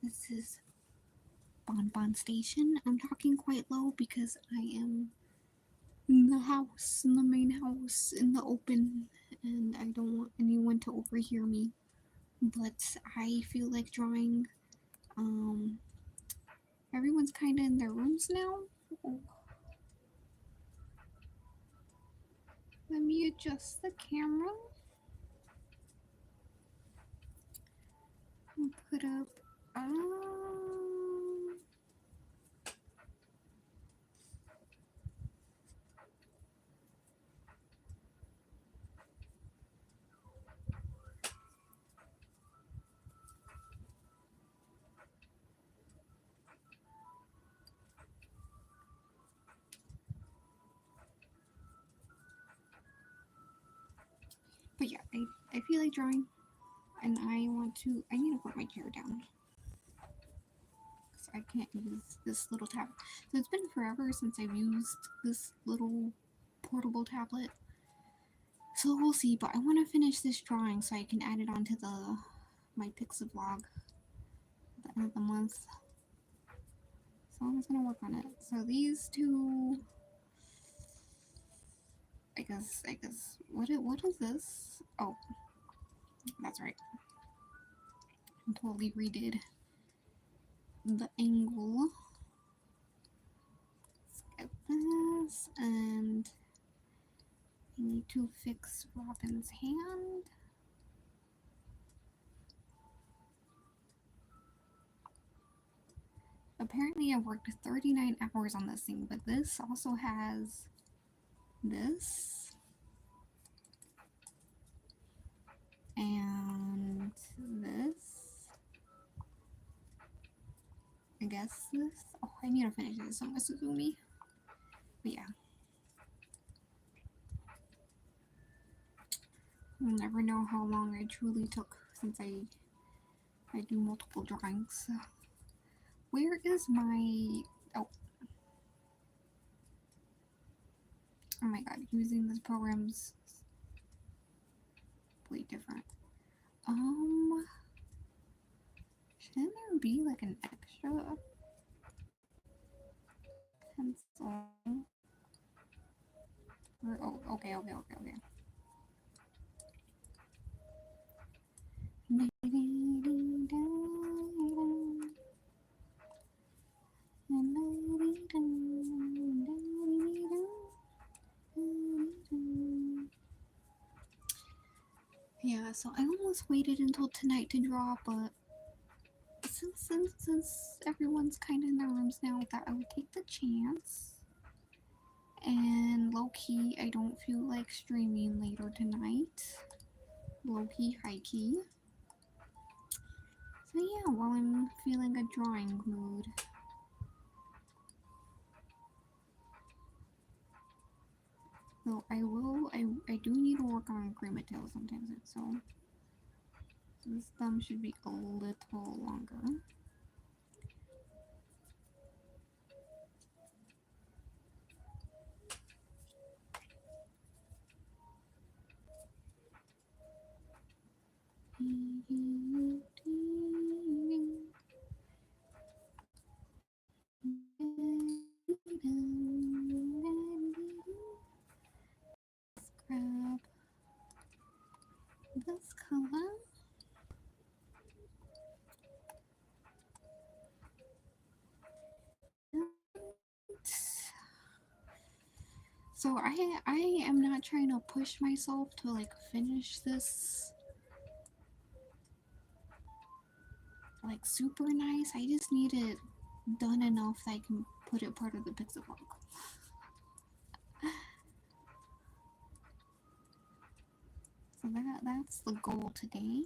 This is Bonbon Station. I'm talking quite low because I am in the house, in the main house, in the open, and I don't want anyone to overhear me. But I feel like drawing. Um, Everyone's kind of in their rooms now. Oh, let me adjust the camera and put up. But yeah, I feel like drawing, and I need to put my chair down. I can't use this little tablet. So it's been forever since I've used this little portable tablet. So we'll see, but I want to finish this drawing so I can add it onto my Pixel vlog at the end of the month. So I'm just gonna work on it. So these two, I guess what is this? Oh, that's right. I totally redid the angle. Let's get this, and I need to fix Robin's hand. Apparently I worked 39 hours on this thing, but this also has this and this. I guess this. Oh, I need to finish this on my Suzumi. But yeah. You'll never know how long I truly took since I do multiple drawings. Where is my... Oh. Oh my god, using this program's way different. Shouldn't there be like an extra pencil? Or, oh, okay. Yeah, so I almost waited until tonight to draw, but since everyone's kind of in their rooms now, I thought I would take the chance. And low key, I don't feel like streaming later tonight. Low key, high key. So yeah, while I'm feeling a drawing mood. So I do need to work on GrimaTales sometimes, so this thumb should be a little longer. Grab this color. So I am not trying to push myself to like finish this like super nice. I just need it done enough that I can put it part of the pixel vlog. So that's the goal today.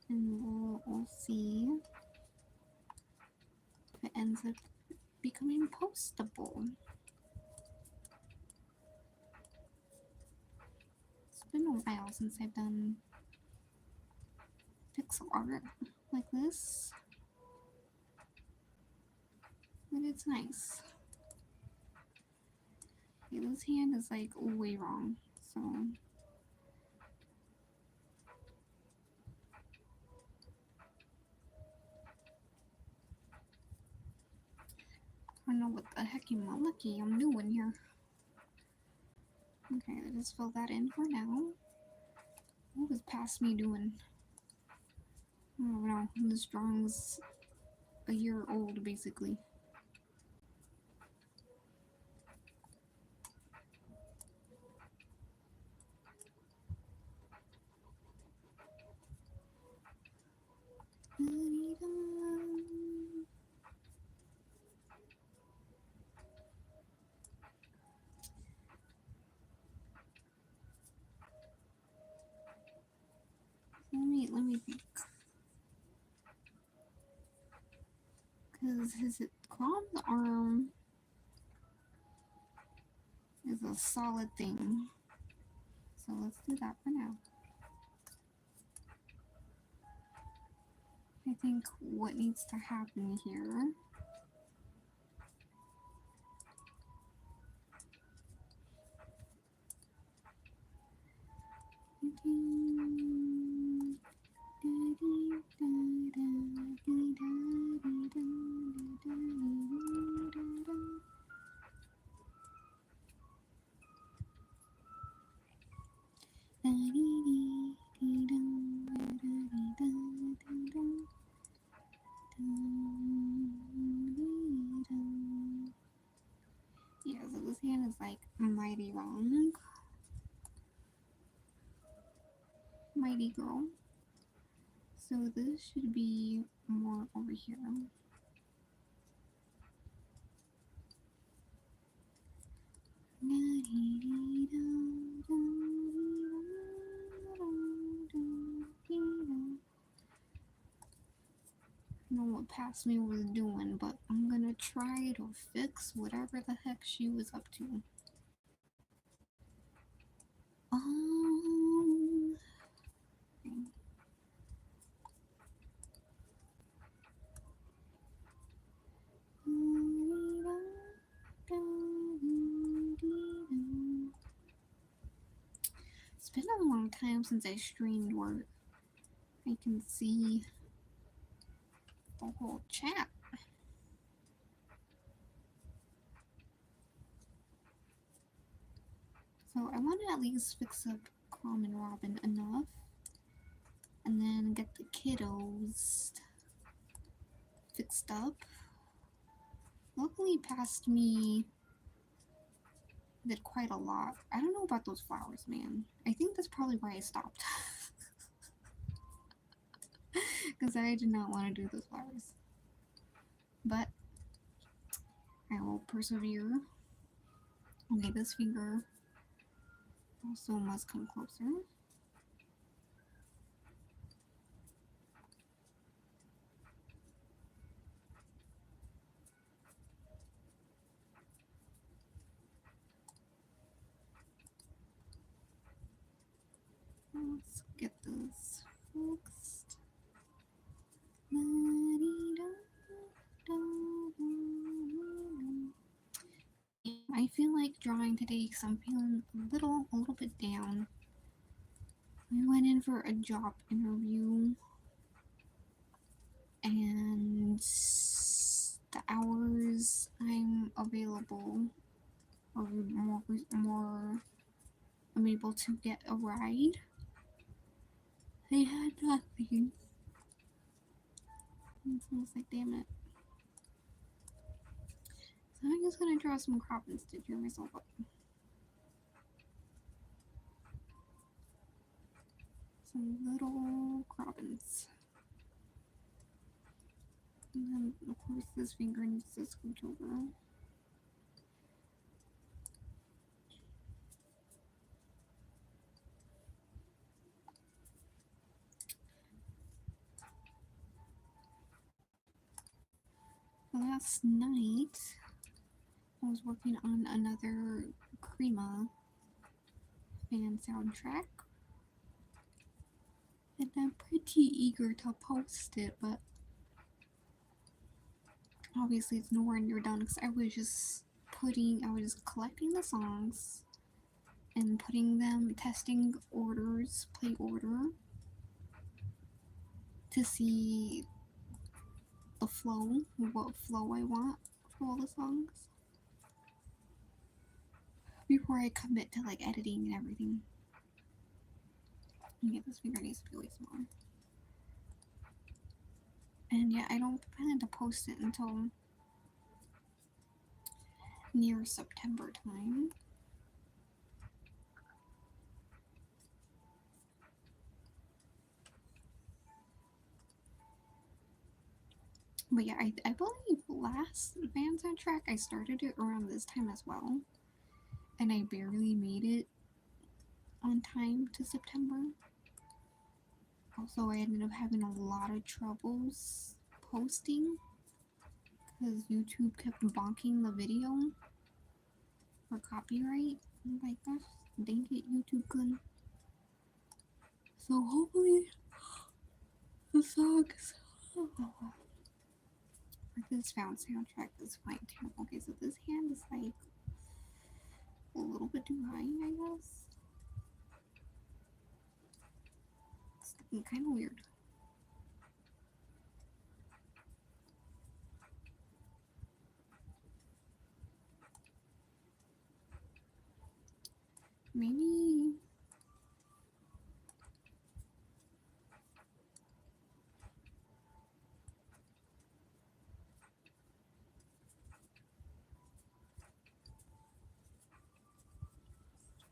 And we'll see if it ends up becoming postable. It's been a while since I've done pixel art like this, but it's nice. Okay, this hand is like way wrong, so don't know what the heck I'm doing here. Okay, let's just fill that in for now. What was past me doing? I don't know. This drawing's a year old, basically. Let me think. Because his Crom's arm is a solid thing. So let's do that for now. I think what needs to happen here yeah, so this hand is like mighty wrong. Mighty girl. So this should be more over here. I don't know what past me was doing, but I'm gonna try to fix whatever the heck she was up to. It's been a long time since I streamed where I can see the whole chat. So I want to at least fix up Crom and Robin enough, and then get the kiddos fixed up. Luckily, past me did quite a lot. I don't know about those flowers, man. I think that's probably why I stopped. Because I did not want to do those flowers. But I will persevere. Okay, this finger also must come closer. Let's get this fixed. I feel like drawing today because I'm feeling a little bit down. I went in for a job interview and the hours I'm available or more I'm able to get a ride. They had nothing. So I was like, damn it. So I'm just gonna draw some chrobins to cheer myself up. Some little chrobins. And then, of course, this finger needs to scooch over. Last night, I was working on another Grima fan soundtrack. And I'm pretty eager to post it, but obviously it's nowhere near done because I was just collecting the songs and putting them, testing orders, play order, to see the flow, what flow I want through all the songs before I commit to like editing and everything. Yeah, this finger needs to be way smaller. And yeah, I don't plan to post it until near September time. But yeah, I believe last band soundtrack I started it around this time as well. And I barely made it on time to September. Also, I ended up having a lot of troubles posting because YouTube kept bonking the video for copyright. I'm like, gosh, dang it, YouTube couldn't. So hopefully the songs for this found soundtrack is fine too. Okay, so this hand is like a little bit too high, I guess. It's looking kind of weird. Maybe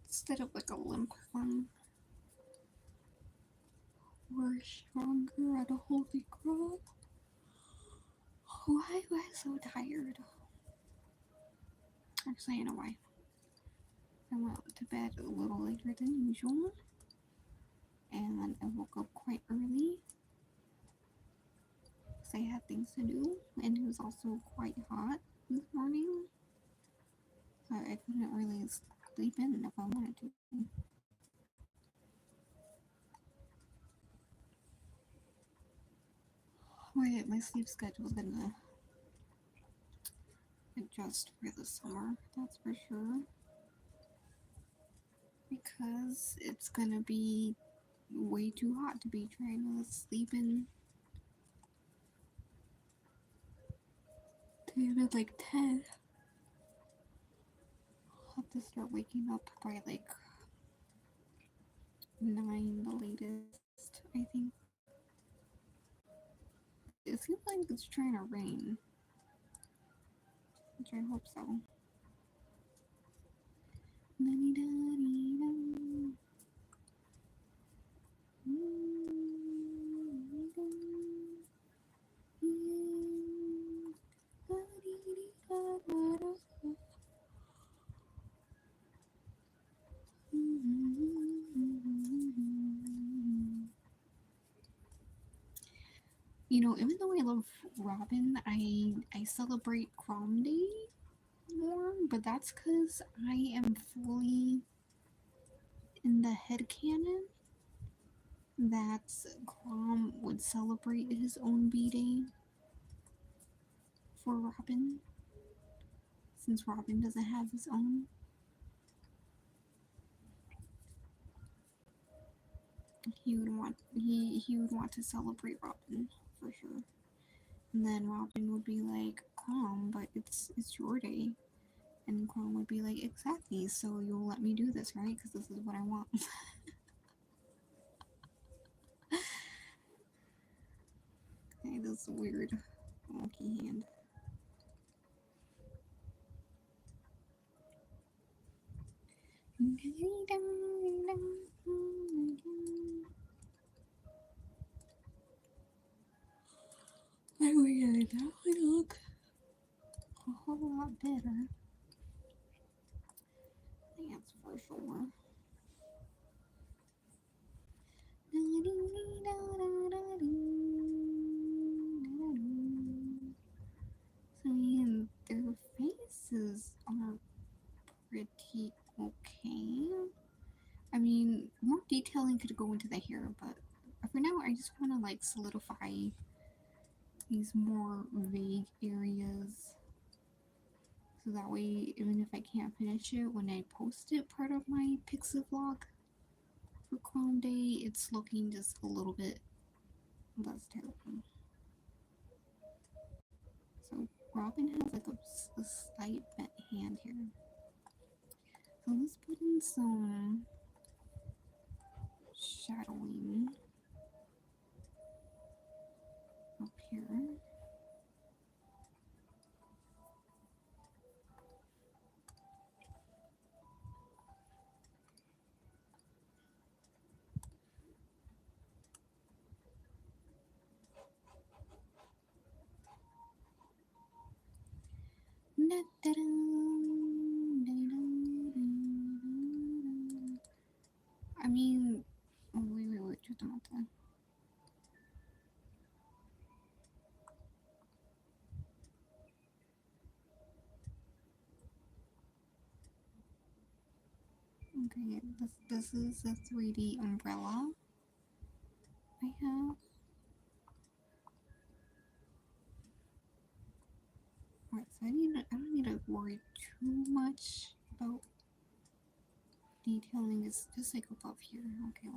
instead of like a limp one, we're stronger at a holy cross. Why am I so tired? Actually, I know why. I went to bed a little later than usual, and I woke up quite early because I had things to do, and it was also quite hot this morning, so I couldn't really sleep in if I wanted to. My sleep schedule is gonna adjust for the summer, that's for sure, because it's gonna be way too hot to be trying to sleep in at like 10. I'll have to start waking up by like 9 the latest, I think. It seems like it's trying to rain, which I hope so. You know, even though I love Robin, I celebrate Prom Day more, but that's because I am fully in the headcanon that Crom would celebrate his own B-Day for Robin, since Robin doesn't have his own. He would want to celebrate Robin for sure. And then Robin would be like, Crom, but it's your day. And Crom would be like, exactly, so you'll let me do this, right? Because this is what I want. Okay, this weird wonky hand. I mean, that would look a whole lot better. That's for sure. So, I mean, their faces are pretty okay. I mean, more detailing could go into the hair, but for now, I just want to like solidify these more vague areas. So that way, even if I can't finish it when I post it, part of my Pixie vlog for Chrome Day, it's looking just a little bit less terrible. So Robin has like a slight bent hand here. So let's put in some shadowing up here. I mean, oh, wait, just a minute. Okay, this is a 3D umbrella I have. Alright, so I don't need to worry too much about detailing. It's just like above here. Okay.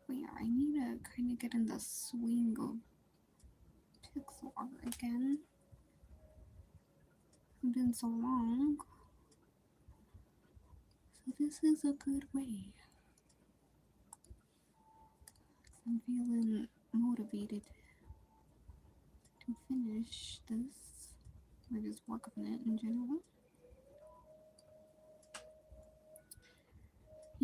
But yeah, I need to kind of get in the swing of pixel art again. It's been so long. So this is a good way. I'm feeling motivated to finish this, or just work on it in general. I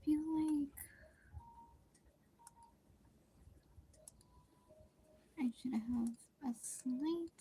feel like I should have a slight.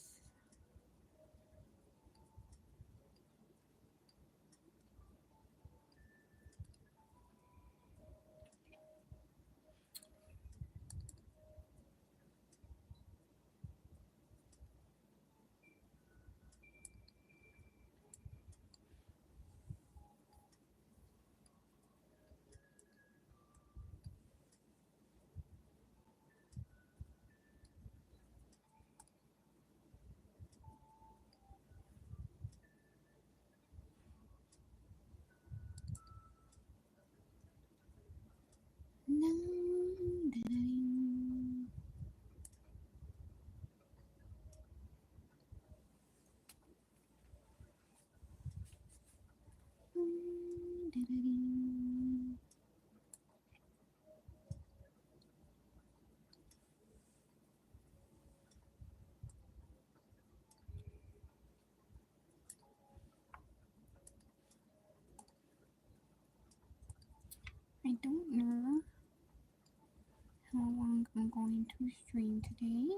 I don't know how long I'm going to stream today.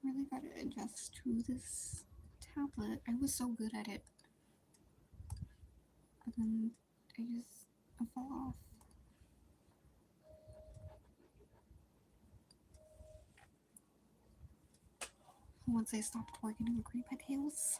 Really gotta adjust to this tablet. I was so good at it, but then I fell off. Once I stopped working on GrimaTales.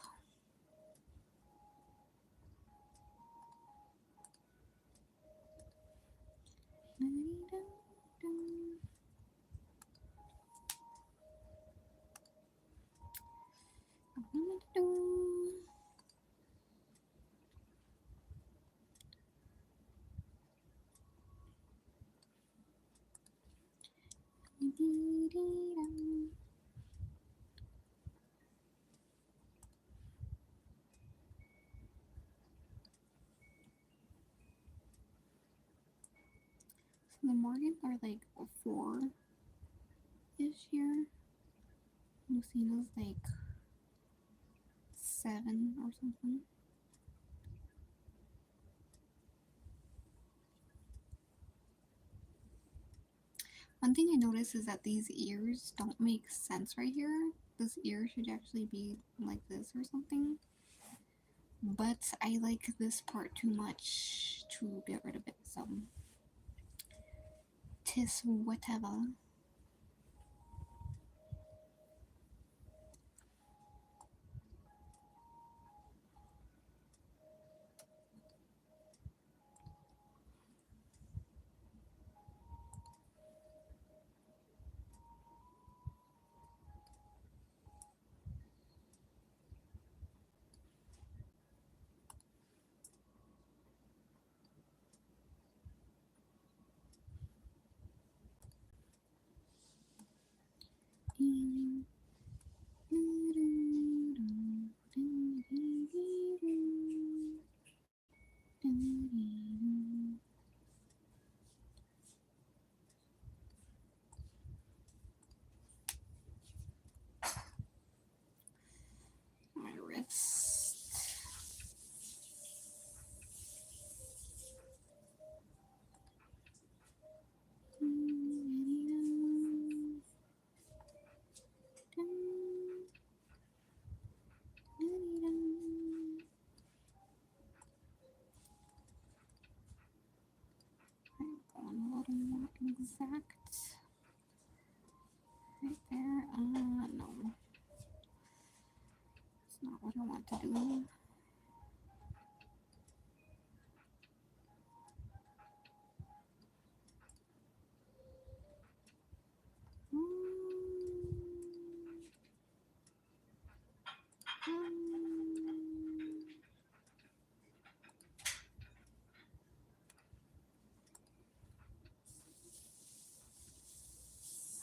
The Morgans are like 4-ish here. Lucina's like 7 or something. One thing I noticed is that these ears don't make sense right here. This ear should actually be like this or something. But I like this part too much to get rid of it, so tis whatever. My wrist. I'm going a little more exact. Right there. No. It's not what I want to do.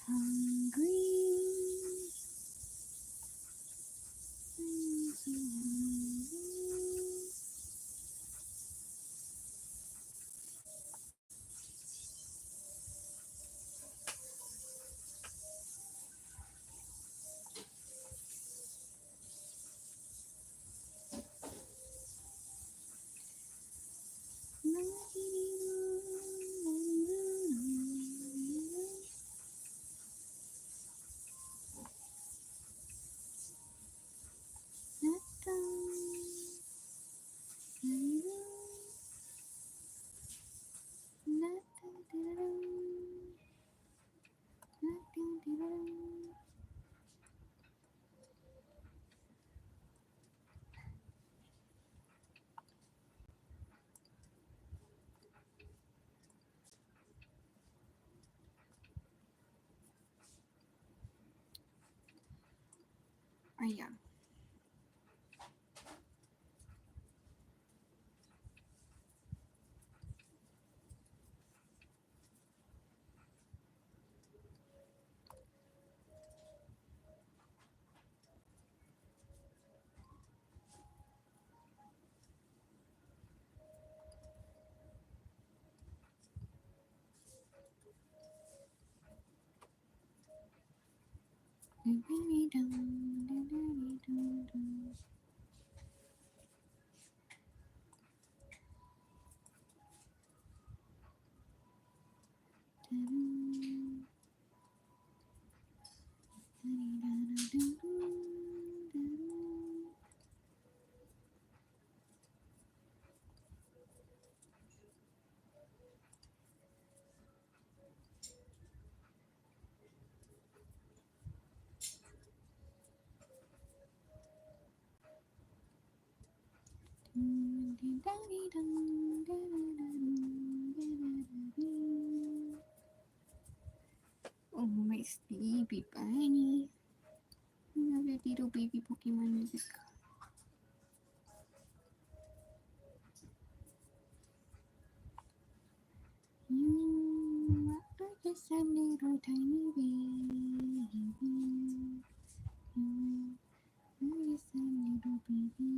Hungry. I'm so hungry. Oh yeah. Oh, my sleepy bunny. I love your little baby Pokemon music. You are just a little tiny baby. You are just a little baby.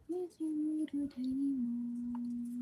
Yes, your little tiny one.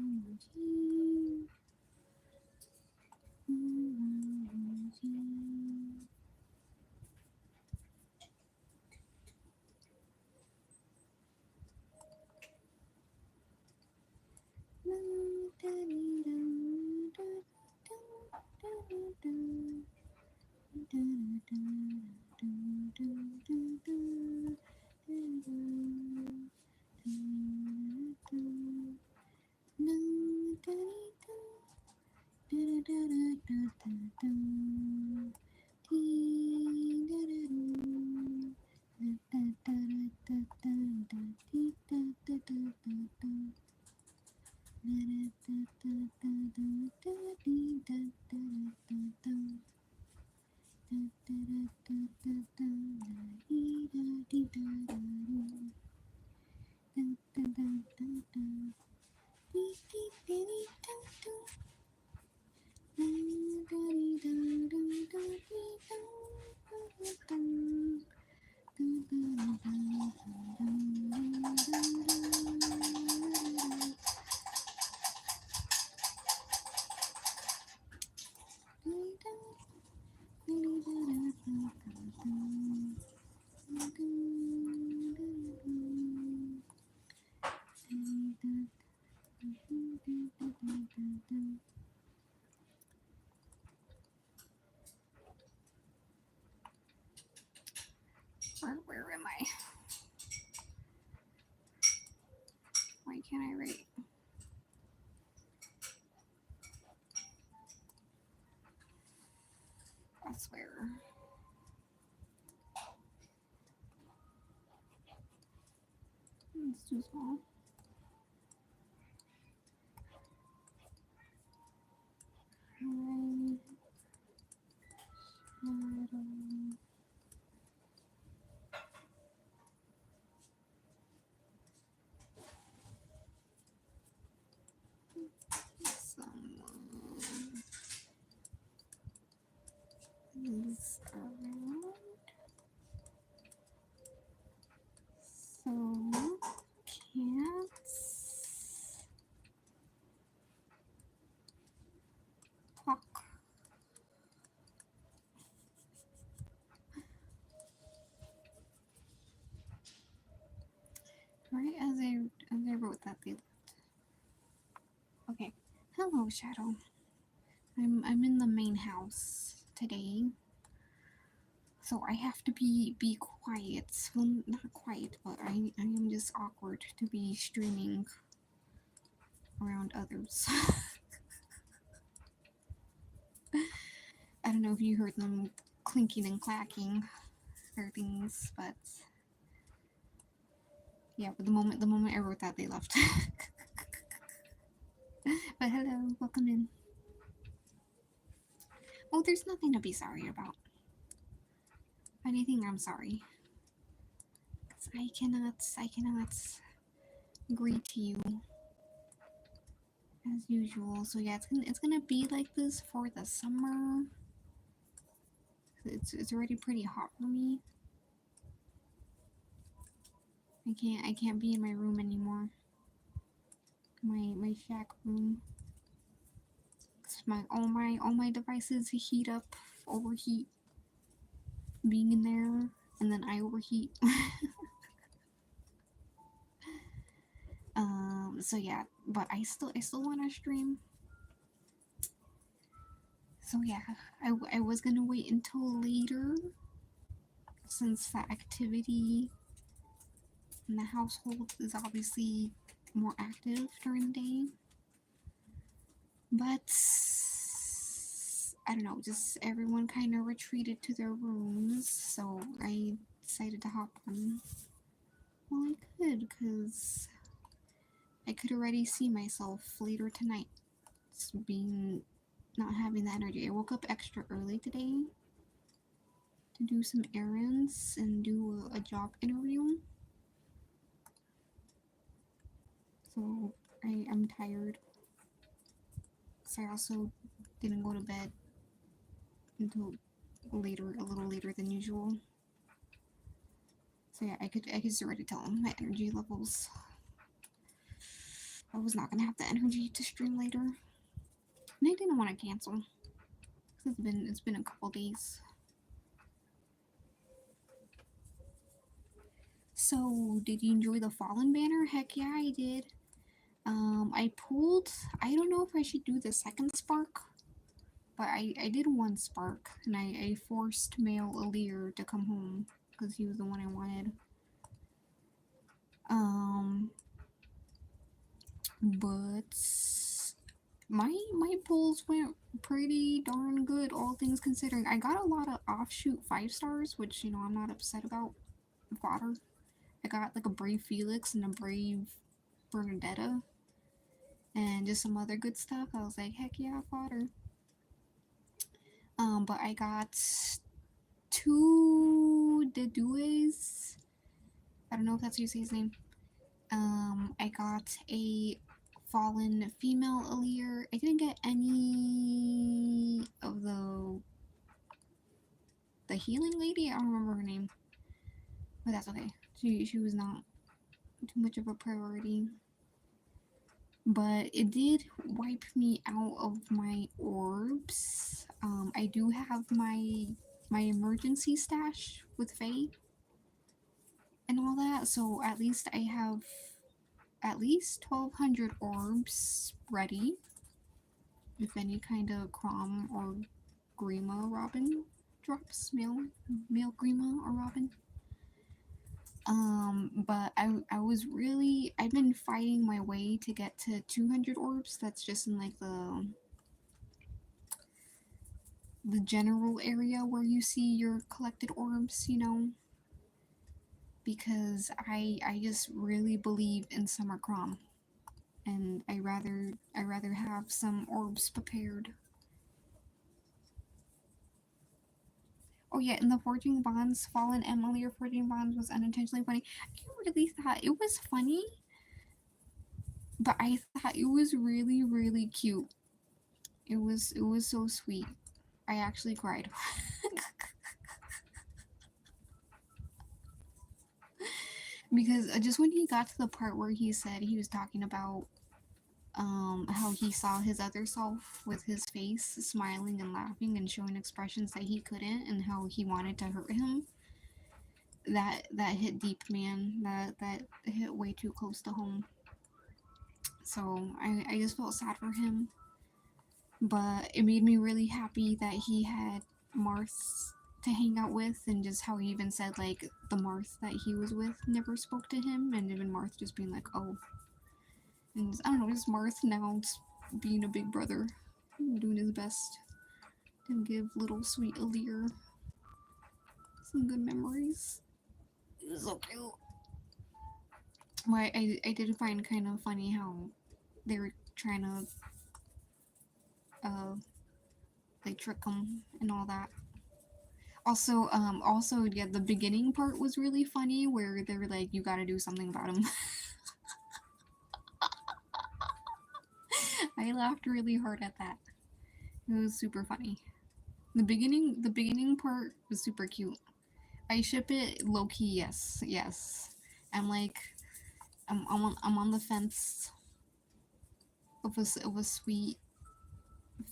Where am I? Why can't I write? I swear. It's too small. Someone is around. So cats talk. Right as I wrote that, they left. Okay. Hello, Shadow. I'm in the main house today, so I have to be quiet. Well, not quiet, but I am just awkward to be streaming around others. I don't know if you heard them clinking and clacking or things, but yeah. But the moment I wrote that, they left. But hello, welcome in. Oh, there's nothing to be sorry about. If anything, I'm sorry. 'Cause I cannot greet you as usual. So yeah, it's gonna be like this for the summer. It's already pretty hot for me. I can't be in my room anymore. My shack room. All my devices heat up, overheat being in there, and then I overheat. So yeah, but I still want to stream. So yeah, I was gonna wait until later since the activity in the household is obviously more active during the day. But I don't know, just everyone kind of retreated to their rooms, so I decided to hop on. Well, I could, because I could already see myself later tonight being not having the energy. I woke up extra early today to do some errands and do a job interview. So I'm tired. So I also didn't go to bed until later, a little later than usual. So yeah, I could already tell my energy levels. I was not gonna have the energy to stream later, and I didn't want to cancel. It's been a couple days. So did you enjoy the Fallen banner? Heck yeah, I did. I pulled. I don't know if I should do the second spark But I did one spark, and I forced male Alir to come home because he was the one I wanted. Um, but my pulls went pretty darn good, all things considering. I got a lot of offshoot 5 stars, which I'm not upset about. Fodder. I got like a brave Felix and a brave Bernadetta, and just some other good stuff. I was like, heck yeah, fodder. But I got 2 Dedues. I don't know if that's how you say his name. I got a fallen female Alir. I didn't get any of the healing lady. I don't remember her name, but that's okay. She was not too much of a priority. But it did wipe me out of my orbs. I do have my emergency stash with Faye and all that, so at least I have at least 1,200 orbs ready if any kind of Crom or Grima Robin drops, male Grima or Robin. But I've been fighting my way to get to 200 orbs. That's just in like the general area where you see your collected orbs, because I just really believe in Summer Crom, and I rather have some orbs prepared. Oh yeah, in the Forging Bonds, Fallen Emily or Forging Bonds was unintentionally funny. I really thought it was funny, but I thought it was really, really cute. It was so sweet. I actually cried. Because just when he got to the part where he said he was talking about how he saw his other self with his face smiling and laughing and showing expressions that he couldn't, and how he wanted to hurt him, that hit deep, man. That hit way too close to home. So I just felt sad for him, but it made me really happy that he had Marth to hang out with, and just how he even said like the Marth that he was with never spoke to him, and even Marth just being like, oh. And I don't know, just Marth now just being a big brother, doing his best to give little sweet Alir some good memories. It was so cute. But I did find kind of funny how they were trying to uh like trick him and all that. Also, yeah, the beginning part was really funny where they were like, "You got to do something about him." I laughed really hard at that. It was super funny. The beginning part was super cute. I ship it low key. Yes, yes. I'm like, I'm on the fence of a sweet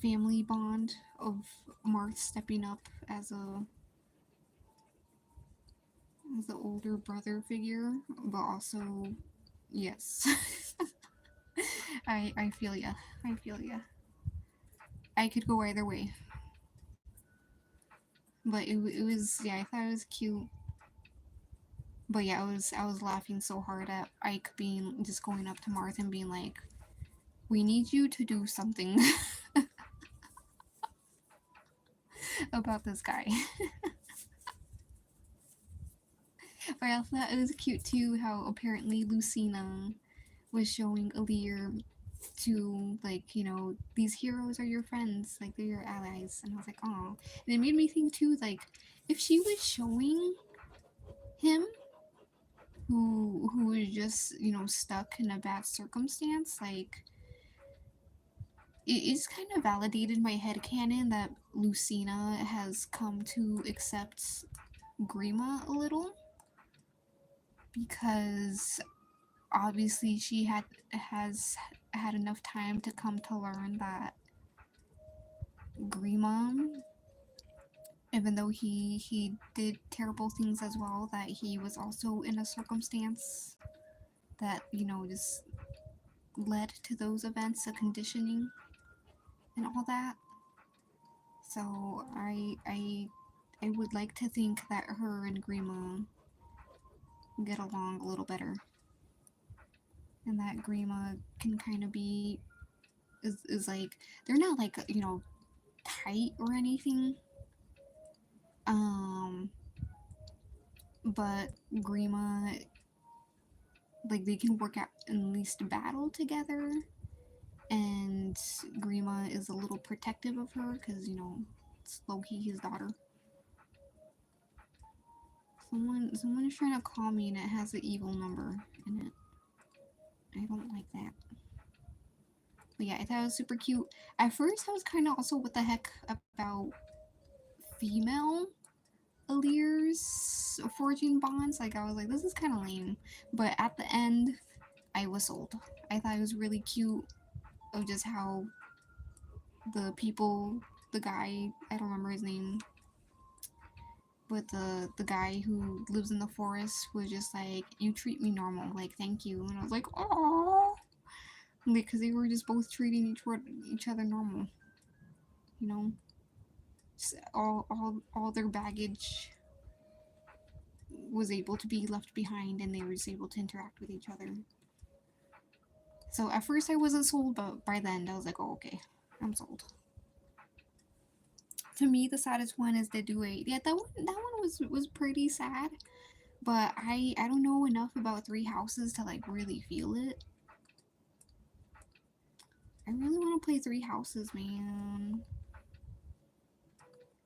family bond of Marth stepping up as the older brother figure, but also, yes. I feel ya. I feel ya. I could go either way, but it was, yeah. I thought it was cute, but yeah, I was laughing so hard at Ike being just going up to Martha and being like, "We need you to do something about this guy." But I thought it was cute too how apparently Lucina was showing Alir to, like, these heroes are your friends, like they're your allies, and I was like, oh. And it made me think too, like, if she was showing him who is just stuck in a bad circumstance, like it's kind of validated my headcanon that Lucina has come to accept Grima a little, because obviously she has had enough time to come to learn that Grima, even though he did terrible things as well, that he was also in a circumstance that just led to those events, a conditioning and all that. So I would like to think that her and Grima get along a little better, and that Grima can kind of be is like they're not like tight or anything, um, but Grima like they can work out at least battle together, and Grima is a little protective of her because it's Loki, his daughter. Someone is trying to call me and it has an evil number in it. I don't like that. But yeah, I thought it was super cute. At first, I was kind of also what the heck about female Allier's forging bonds. Like I was like, this is kind of lame. But at the end, I was sold. I thought it was really cute of just how the people, the guy, I don't remember his name, but the guy who lives in the forest was just like, you treat me normal, like thank you. And I was like, oh, because they were just both treating each other normal, you know. All their baggage was able to be left behind, and they were just able to interact with each other. So at first I wasn't sold, but by the end I was like, oh okay, I'm sold. To me, the saddest one is the duet. Yeah, that one was pretty sad, but I don't know enough about Three Houses to like really feel it. I really want to play Three Houses, man.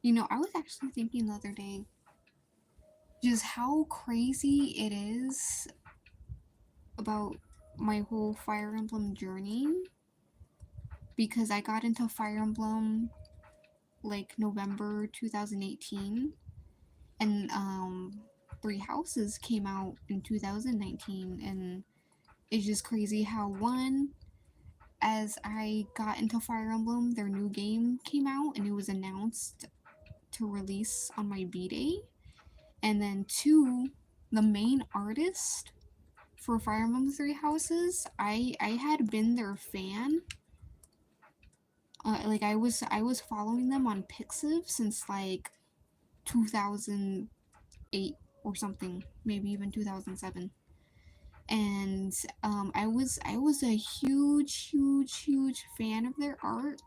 I was actually thinking the other day just how crazy it is about my whole Fire Emblem journey, because I got into Fire Emblem like November 2018, and Three Houses came out in 2019, and it's just crazy how one, as I got into Fire Emblem, their new game came out and it was announced to release on my B-Day, and then two, the main artist for Fire Emblem Three Houses, I had been their fan. Like I was following them on Pixiv since like 2008 or something, maybe even 2007. And I was a huge fan of their art,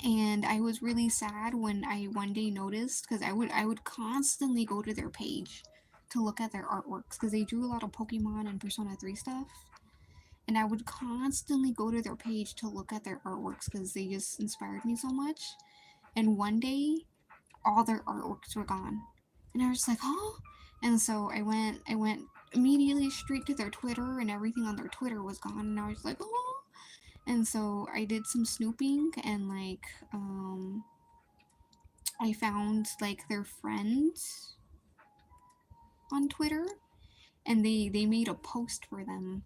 and I was really sad when I one day noticed, because I would constantly go to their page to look at their artworks, because they drew a lot of Pokemon and Persona 3 stuff, and I would constantly go to their page to look at their artworks because they just inspired me so much. And one day, all their artworks were gone, and I was just like, oh. And so I went immediately straight to their Twitter, and everything on their Twitter was gone, and I was like, oh. And so I did some snooping, and like I found like their friend on Twitter, and they made a post for them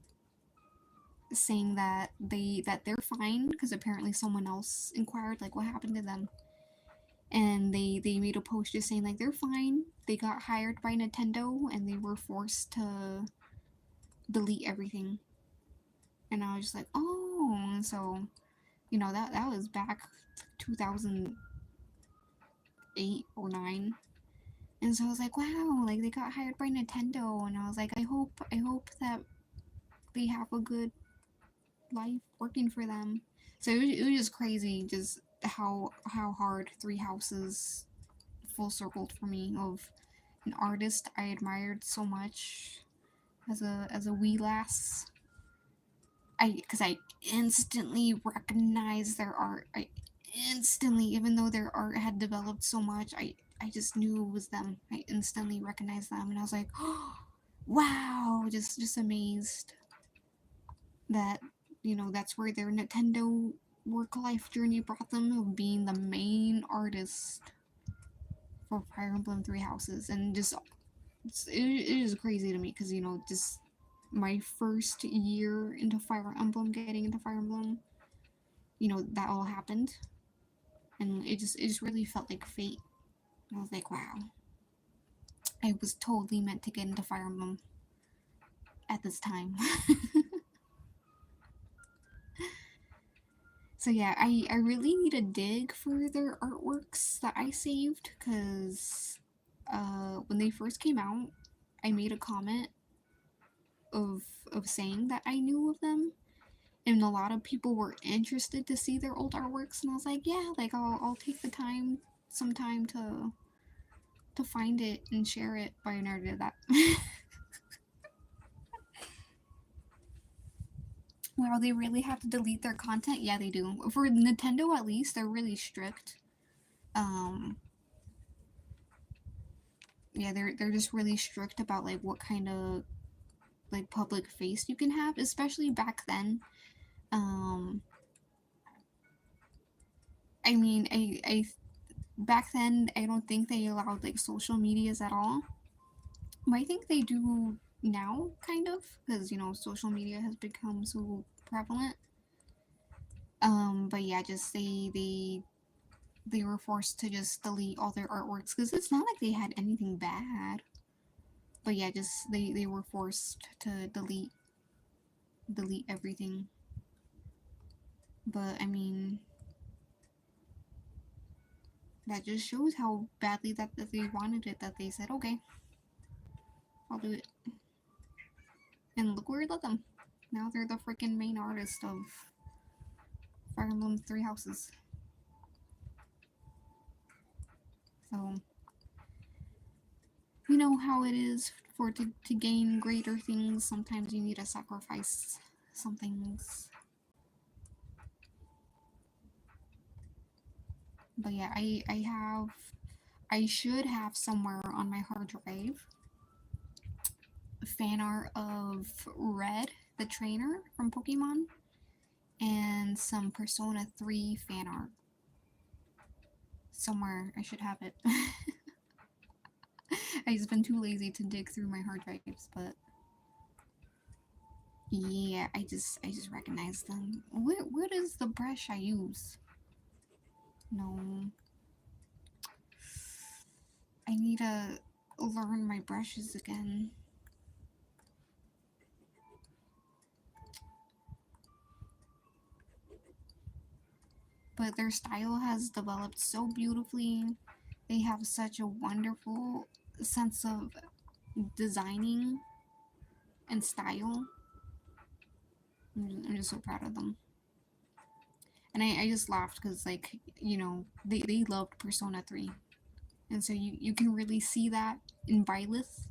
saying that they're fine, because apparently someone else inquired like what happened to them, and they made a post just saying like they're fine, they got hired by Nintendo and they were forced to delete everything. And I was just like, oh. And so that was back 2008 or 9. And so I was like, wow, like they got hired by Nintendo, and I was like, I hope that they have a good life working for them. So it was just crazy, just how hard Three Houses full circled for me, of an artist I admired so much as a wee lass. Because I instantly recognized their art. I instantly, even though their art had developed so much, I just knew it was them. I instantly recognized them, and I was like, oh, wow, just amazed that that's where their Nintendo work life journey brought them, of being the main artist for Fire Emblem Three Houses. And just it is crazy to me, because just my first year into Fire Emblem, getting into Fire Emblem, that all happened, and it just really felt like fate. And I was like, wow, I was totally meant to get into Fire Emblem at this time. So yeah, I really need to dig for their artworks that I saved because when they first came out, I made a comment of saying that I knew of them, and a lot of people were interested to see their old artworks, and I was like, yeah, like I'll take the time, some time to find it and share it, but I never did that. Well, they really have to delete their content. Yeah, they do. For Nintendo, at least, they're really strict. Um, yeah, they're just really strict about like what kind of like public face you can have, especially back then. Um, I mean, I back then I don't think they allowed like social medias at all. But I think they do now, kind of, because social media has become so prevalent. But yeah, just they were forced to just delete all their artworks because it's not like they had anything bad. But yeah, just they were forced to delete everything. But I mean, that just shows how badly that they wanted it, that they said, okay, I'll do it. And look where it led them. Now they're the freaking main artist of Fire Emblem Three Houses. So you know how it is for to gain greater things. Sometimes you need to sacrifice some things. But yeah, I should have somewhere on my hard drive fan art of Red, the trainer from Pokemon, and some Persona 3 fan art. Somewhere I should have it. I just been too lazy to dig through my hard drives, but yeah, I just recognize them. What is the brush I use? No, I need to learn my brushes again. But their style has developed so beautifully. They have such a wonderful sense of designing and style. I'm just so proud of them. And I just laughed because, like, they loved Persona 3. And so you can really see that in Byleth.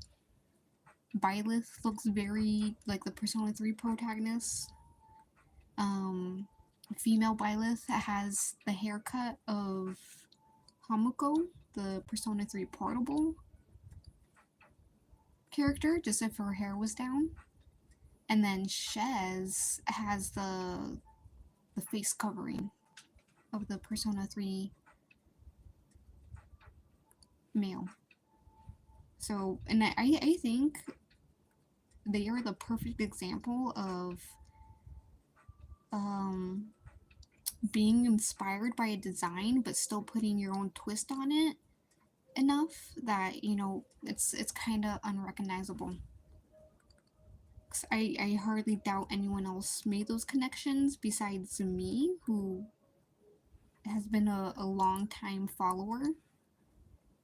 Byleth looks very like the Persona 3 protagonist. Um, Female Byleth has the haircut of Hamuko, the Persona 3 portable character, just if her hair was down. And then Shez has the face covering of the Persona 3 male. So, and I think they are the perfect example of um, being inspired by a design but still putting your own twist on it enough that it's kind of unrecognizable. 'Cause I hardly doubt anyone else made those connections besides me, who has been a long time follower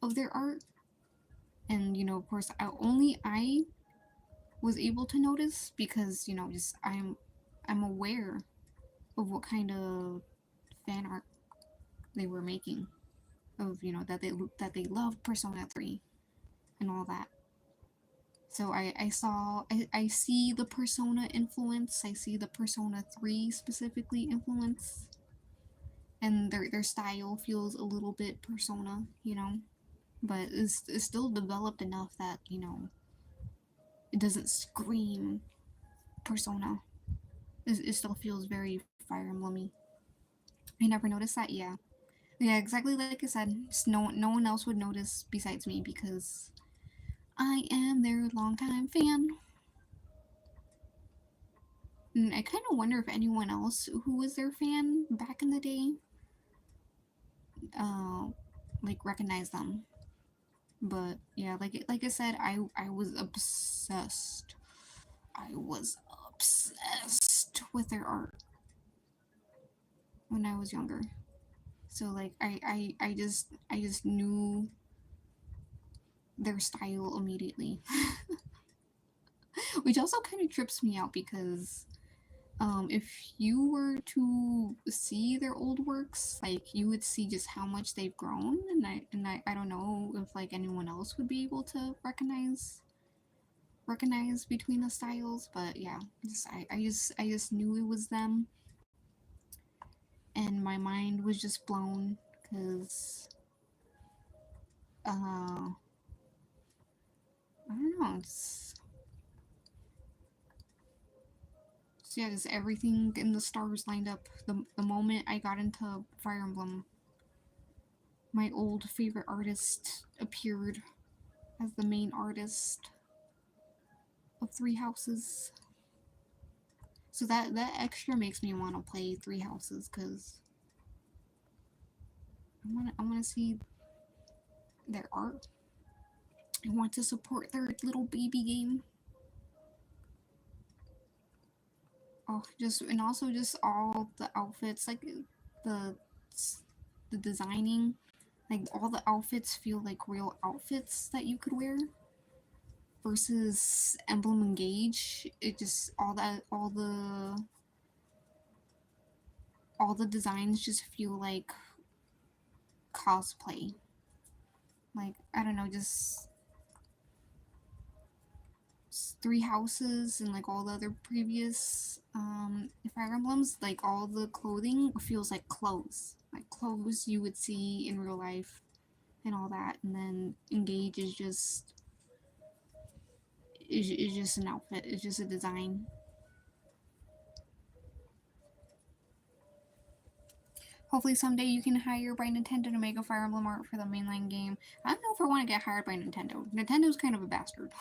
of their art. And of course, I was able to notice because just I'm aware of what kind of fan art they were making, of that they loved Persona 3 and all that. So I see the Persona influence. I see the Persona 3 specifically influence, and their style feels a little bit Persona, but it's still developed enough that it doesn't scream Persona. It still feels very Fire Emblem-y. I never noticed that. Yeah, exactly like I said. Just no one else would notice besides me because I am their longtime fan. And I kind of wonder if anyone else who was their fan back in the day, uh, like recognized them. But yeah, like I said, I was obsessed. I was obsessed with their art. when I was younger. So like I just knew their style immediately. Which also kind of trips me out because if you were to see their old works, like you would see just how much they've grown, and I don't know if like anyone else would be able to recognize between the styles, but yeah, I just knew it was them, and my mind was just blown because I don't know, yeah, just everything in the stars lined up. The moment I got into Fire Emblem, my old favorite artist appeared as the main artist of Three Houses. So that extra makes me want to play Three Houses because I want to see their art. I want to support their little baby game. Oh, just and also just all the outfits, like the the designing, like all the outfits feel like real outfits that you could wear. Versus Emblem Engage, it just all the designs just feel like cosplay. Like I don't know, just Three Houses and like all the other previous Fire Emblems, like all the clothing feels like clothes you would see in real life and all that. And then Engage is just an outfit. It's just a design. Hopefully someday you can hire by Nintendo to make a Fire Emblem art for the mainline game. I don't know if I want to get hired by Nintendo. Nintendo's kind of a bastard.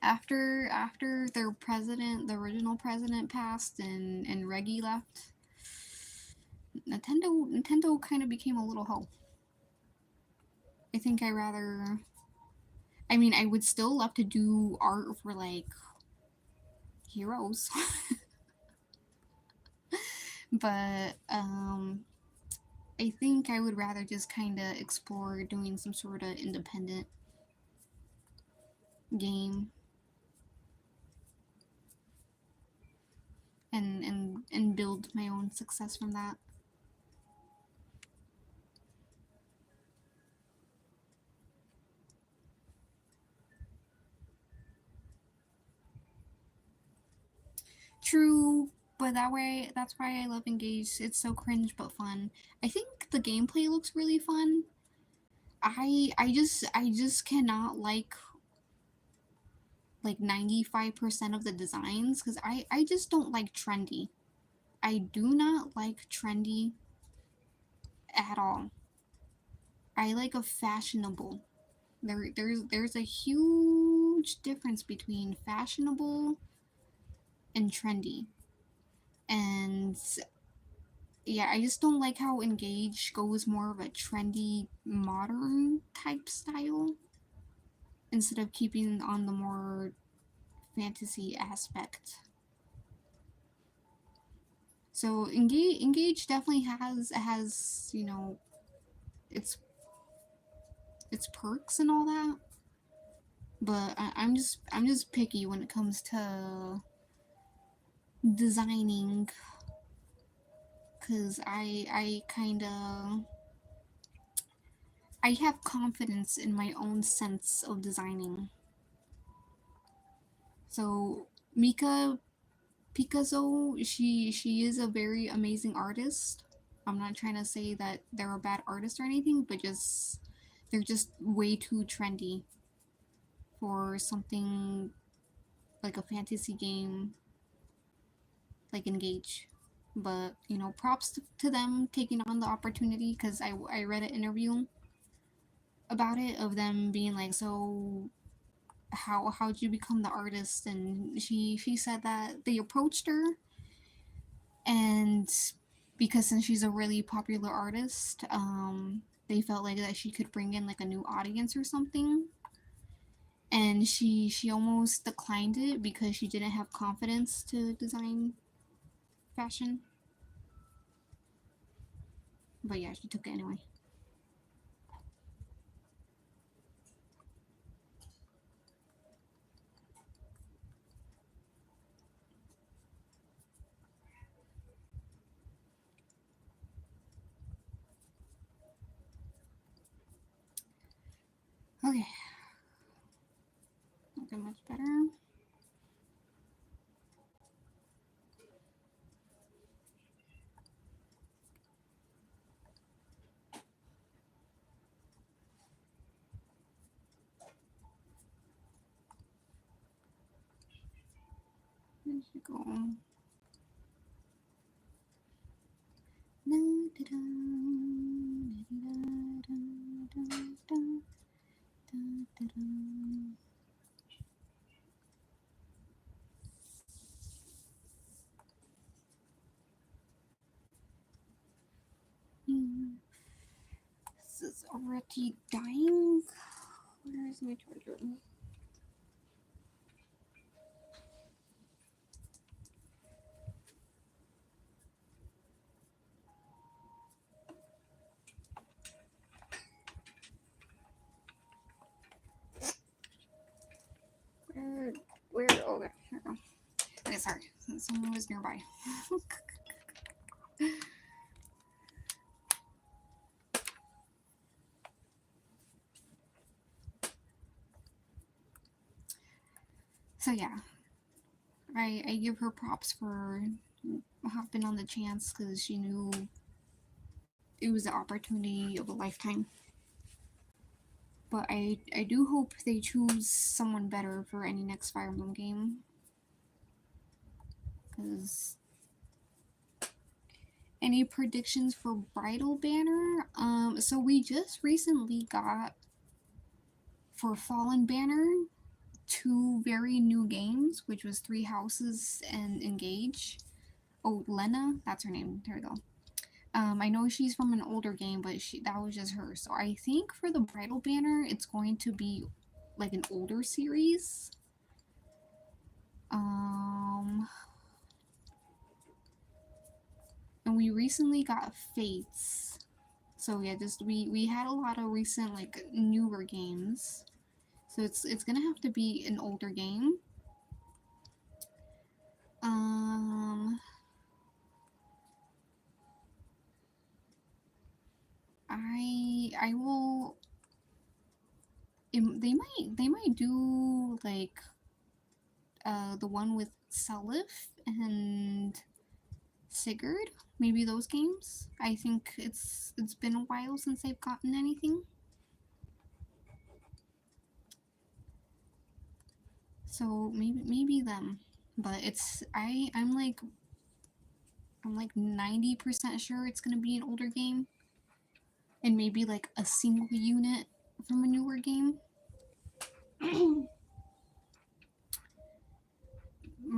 After their president, the original president passed and Reggie left, Nintendo kind of became a little hoe. I think I rather I mean I would still love to do art for like heroes. But I think I would rather just kind of explore doing some sort of independent game and build my own success from that. True, but that's why I love Engage. It's so cringe but fun. I think the gameplay looks really fun. I just cannot like 95% of the designs cuz I just don't like trendy. I do not like trendy at all. I like a fashionable. There's a huge difference between fashionable and trendy. And yeah, I just don't like how Engage goes more of a trendy, modern type style instead of keeping on the more fantasy aspect. So Engage definitely has its its perks and all that, but I'm just picky when it comes to designing because I kind of I have confidence in my own sense of designing. So Mika Picasso, she is a very amazing artist. I'm not trying to say that they're a bad artist or anything, but just they're just way too trendy for something like a fantasy game like Engage. But props to them taking on the opportunity because I read an interview about it of them being like, so how'd you become the artist? And she said that they approached her, and because since she's a really popular artist, they felt like that she could bring in like a new audience or something, and she almost declined it because she didn't have confidence to design fashion. But yeah, she took it anyway. Okay. Looking much better. There you go. This is already dying. Where is my charger? Where? Oh, there we go. Okay, sorry. Someone was nearby. So yeah, I give her props for hopping on the chance because she knew it was the opportunity of a lifetime. But I do hope they choose someone better for any next Fire Emblem game. Because any predictions for Bridal Banner? So we just recently got for Fallen Banner 2 very new games, which was Three Houses and Engage. Oh, Lena, that's her name. There we go. I know she's from an older game, but that was just her. So I think for the Bridal Banner, it's going to be like an older series. And we recently got Fates. So yeah, just we had a lot of recent like newer games. So it's gonna have to be an older game. I will. They might do like the one with Salif and Sigurd. Maybe those games. I think it's been a while since they've gotten anything. So maybe them. But I'm like 90% sure it's gonna be an older game. And maybe like a single unit from a newer game.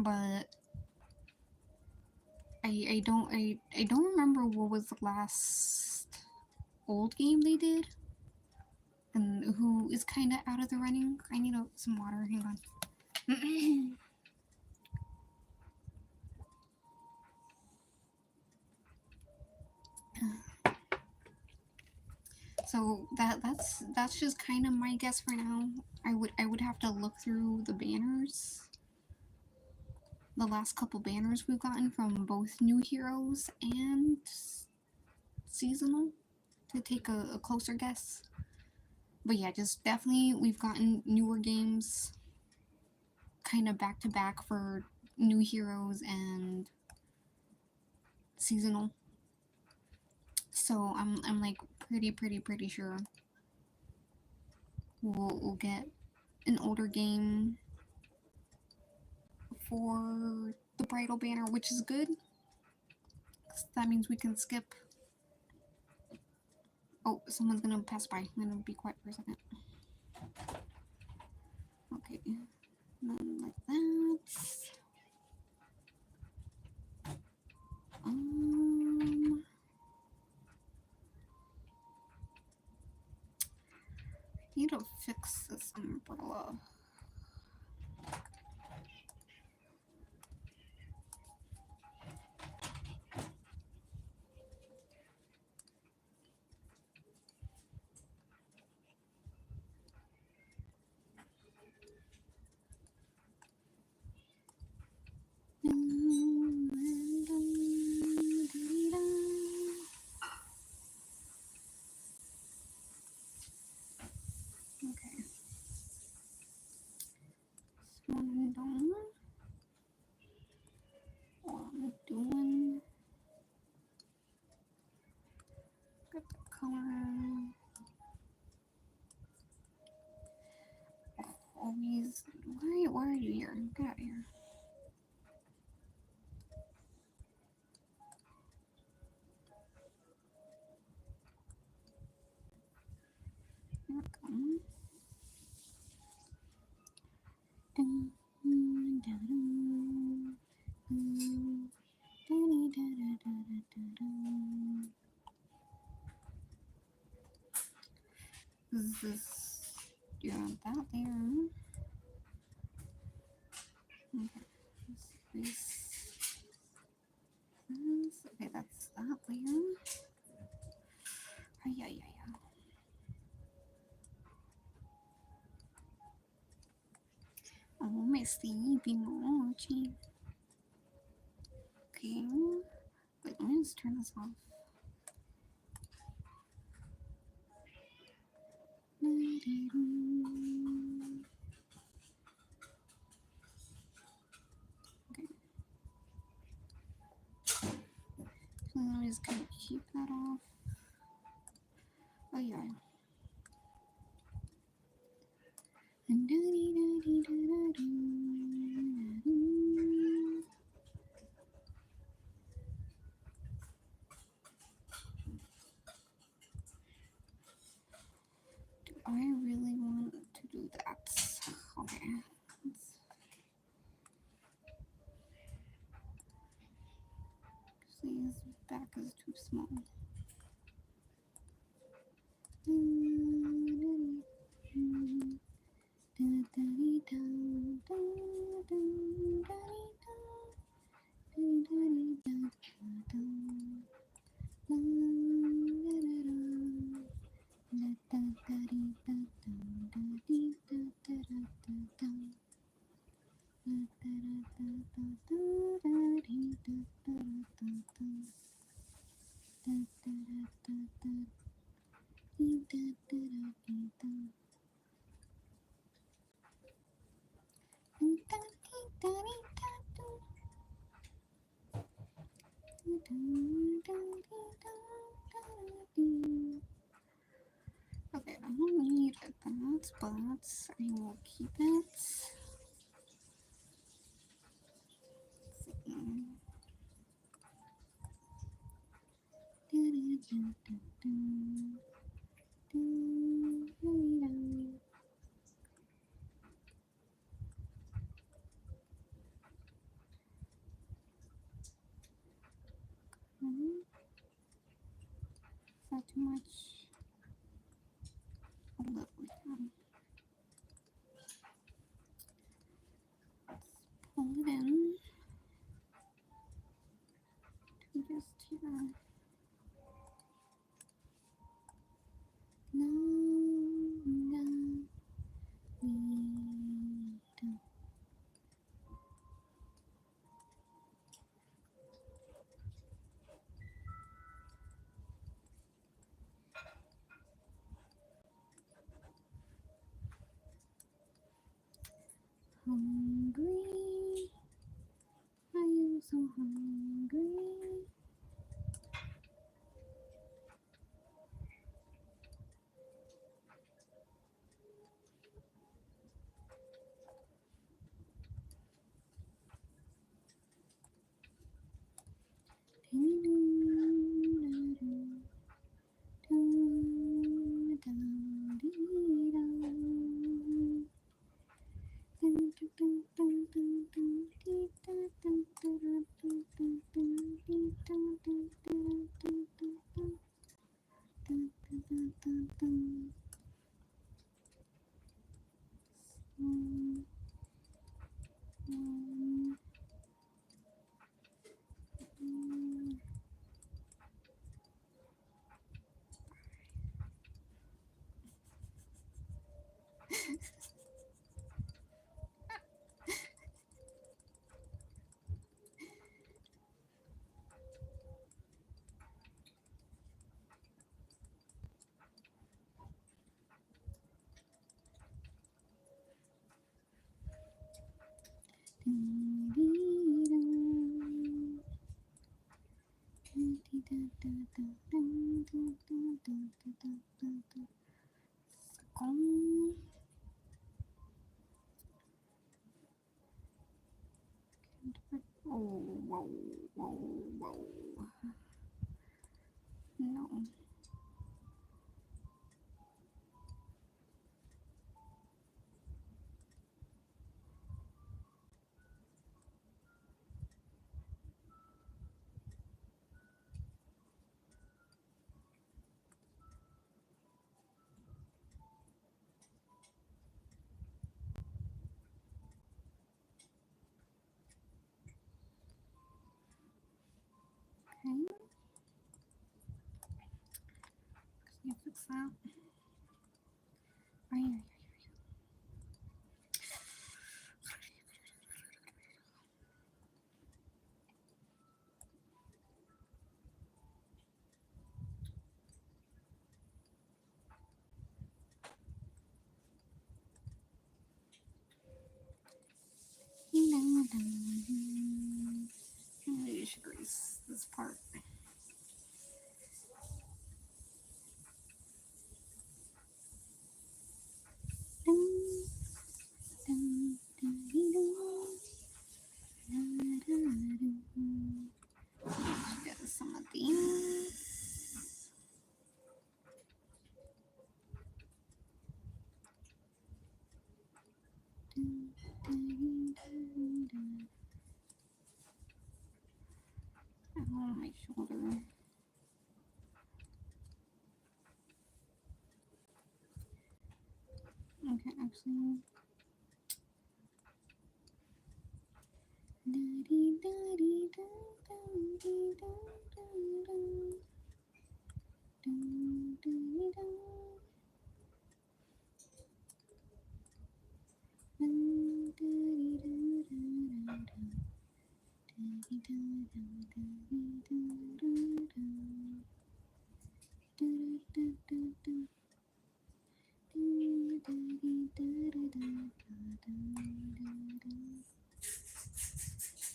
But I don't remember what was the last old game they did and who is kind of out of the running. I need some water. Hang on. So that's just kind of my guess for now. I would have to look through the banners, the last couple banners we've gotten from both new heroes and seasonal to take a closer guess. But yeah, just definitely we've gotten newer games kind of back to back for new heroes and seasonal. So I'm like pretty sure we'll get an older game for the Bridal Banner, which is good. That means we can skip. Oh, someone's gonna pass by. I'm gonna be quiet for a second. Okay, like that. Need to fix this umbrella. Always. Why are you here? Get out of here. There we go. This, you want that there. Okay. Okay, that's that layer. Yeah. Oh, my sleeping watching. Okay. Wait, let me just turn this off. Okay. So I'm just gonna keep that off. Oh yeah. Do I really want to do that? Okay. See, his back is too small. Okay, I don't need that, but I will keep it. Is that too much? A little, yeah. Let's pull it in to just here. Hungry, I am so hungry. Oh, whoa, whoa, whoa. No. Okay. You fix that. Right. You should grease this part. Get some of these. Oh, my shoulder. Okay, actually.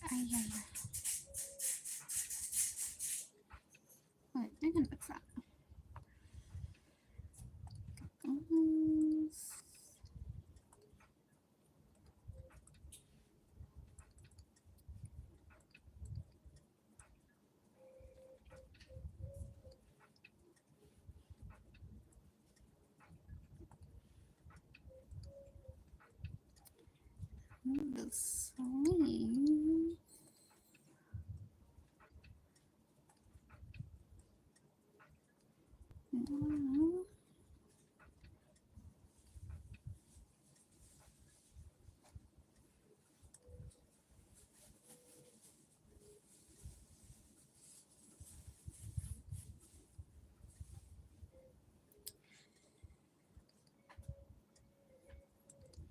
Ay, ay, ay. Wait, I can fix that. The sleeve. No.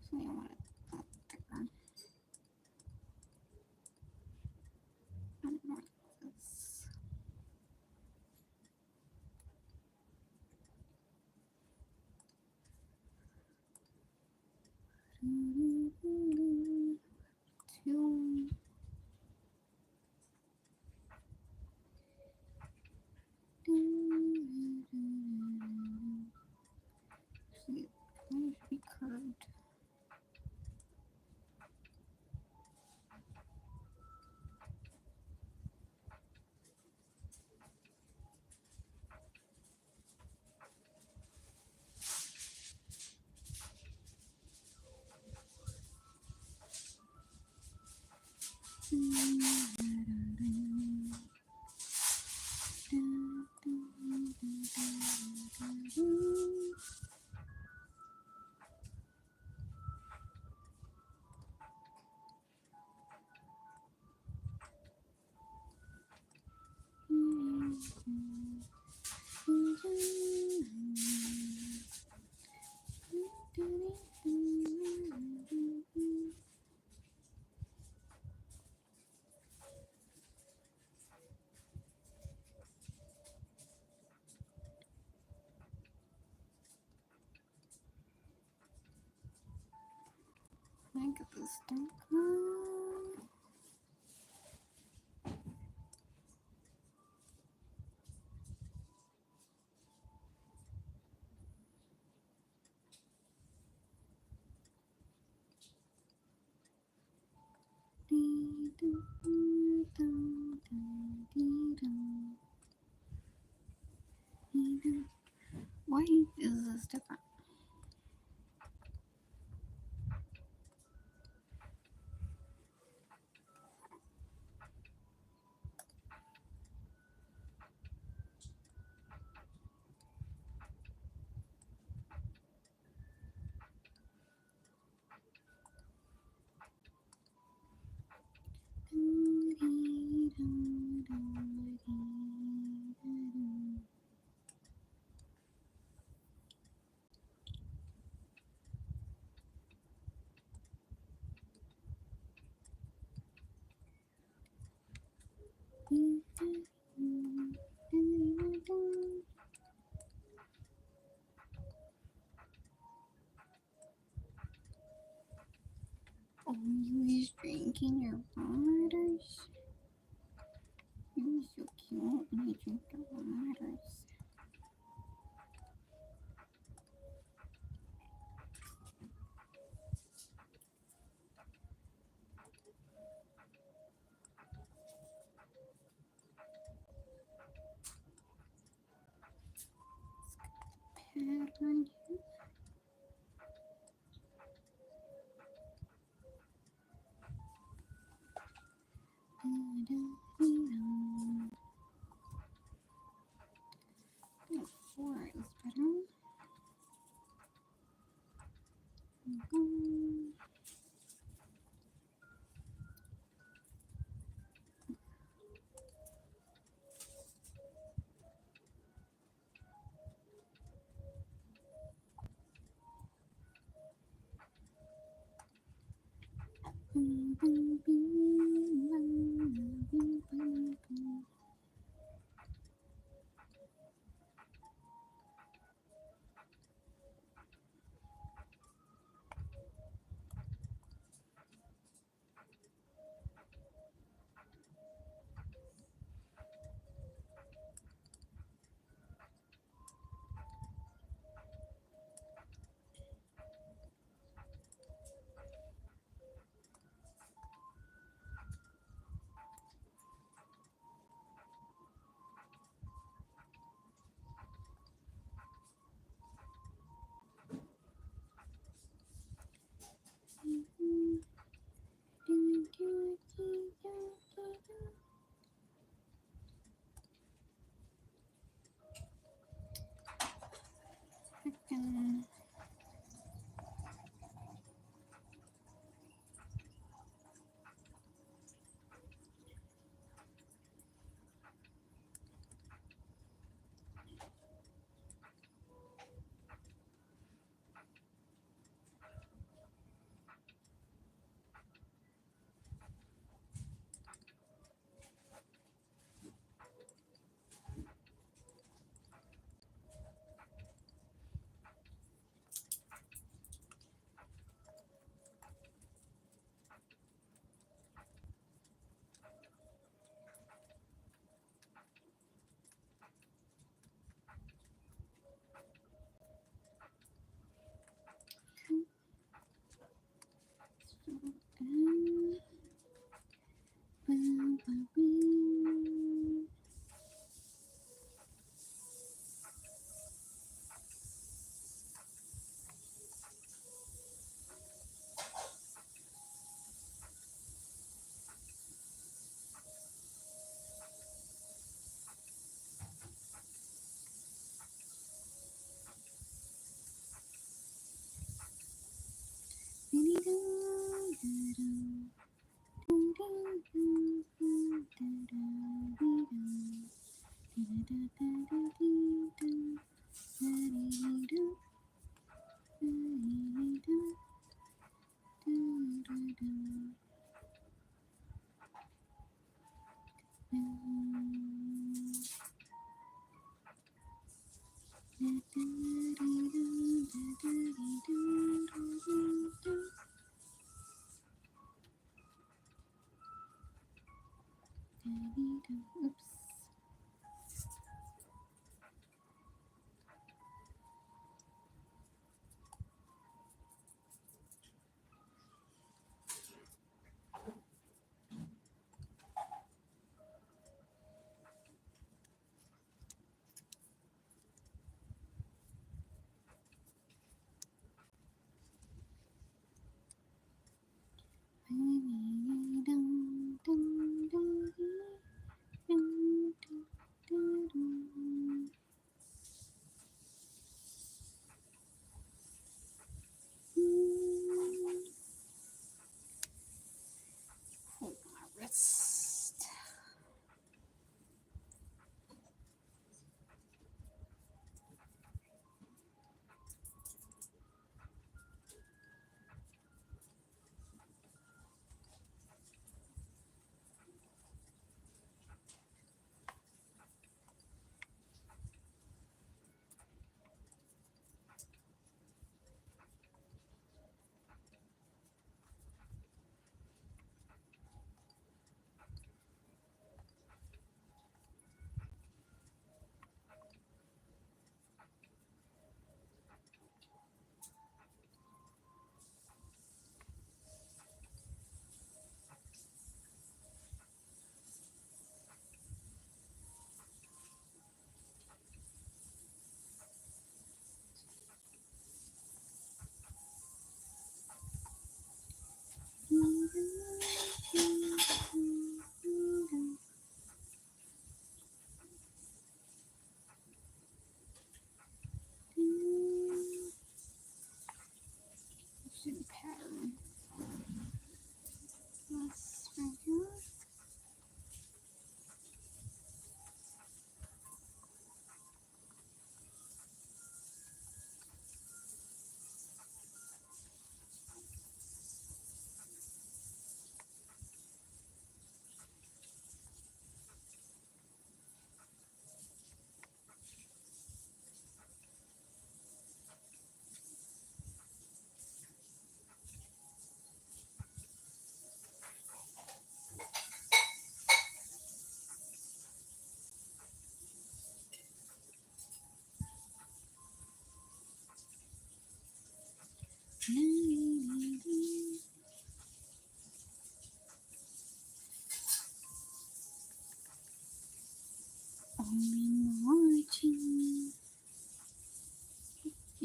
So you want it up there. I don't know this. Two. Actually, it should be curved. I get this darker. Why is this different? Oh, you was drinking your waters? You're so cute when you drink your waters. Pattern here. Four is better. Frickin' Oops.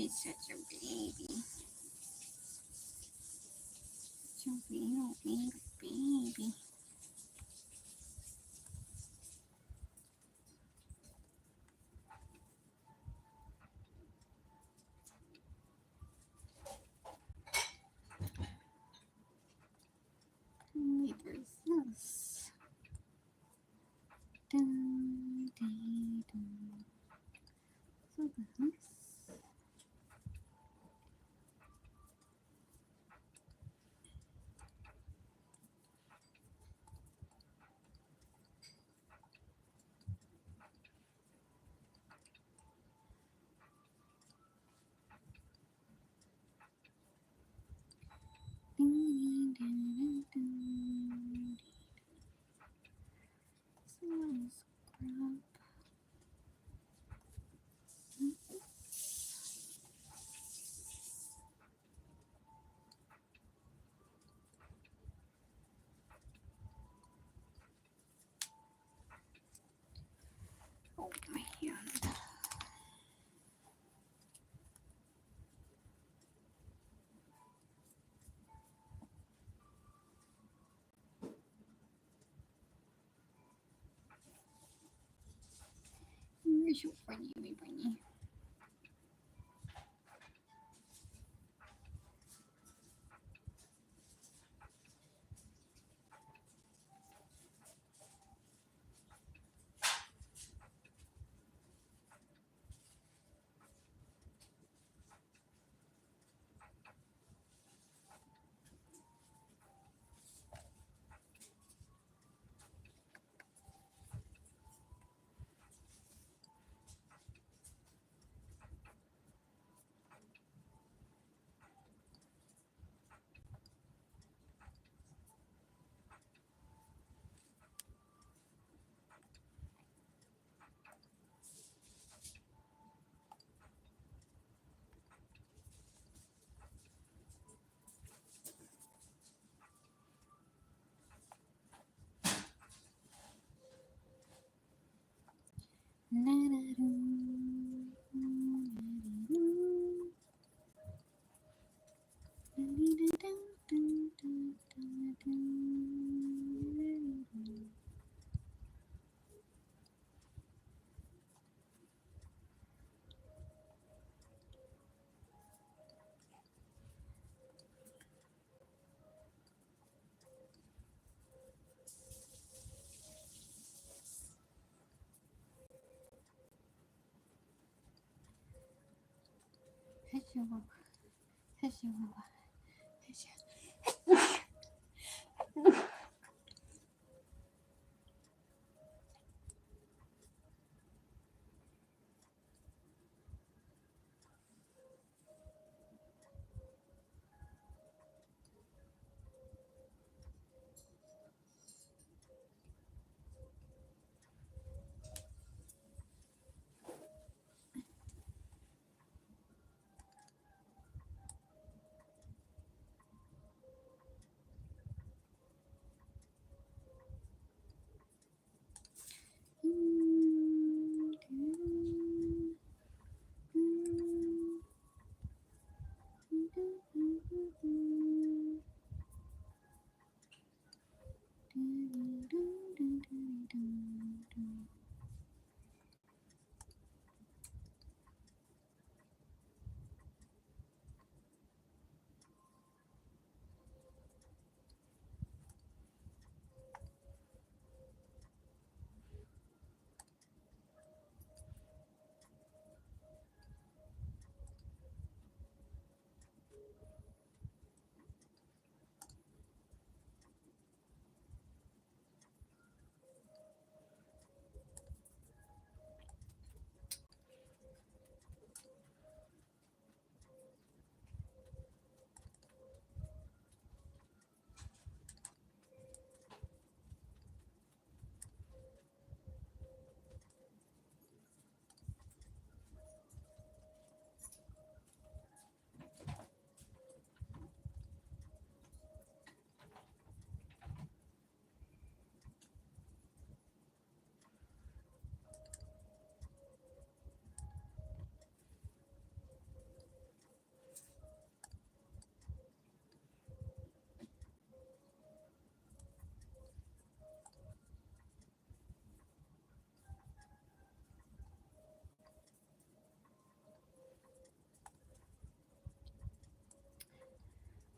He's such a baby. Such a little baby. Wait, there's this. Dun, dun, dun. So this. Dun, dun, dun, dun. So let's grab. Oh, my hand. You're so funny, my bunny.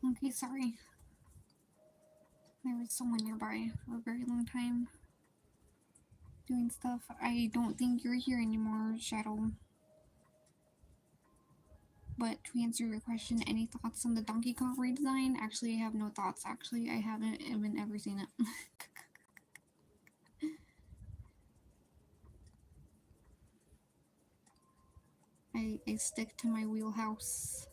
Okay, sorry. There was someone nearby for a very long time doing stuff. I don't think you're here anymore, Shadow. But to answer your question, any thoughts on the Donkey Kong redesign? Actually, I have no thoughts. Actually, I haven't even ever seen it. I stick to my wheelhouse.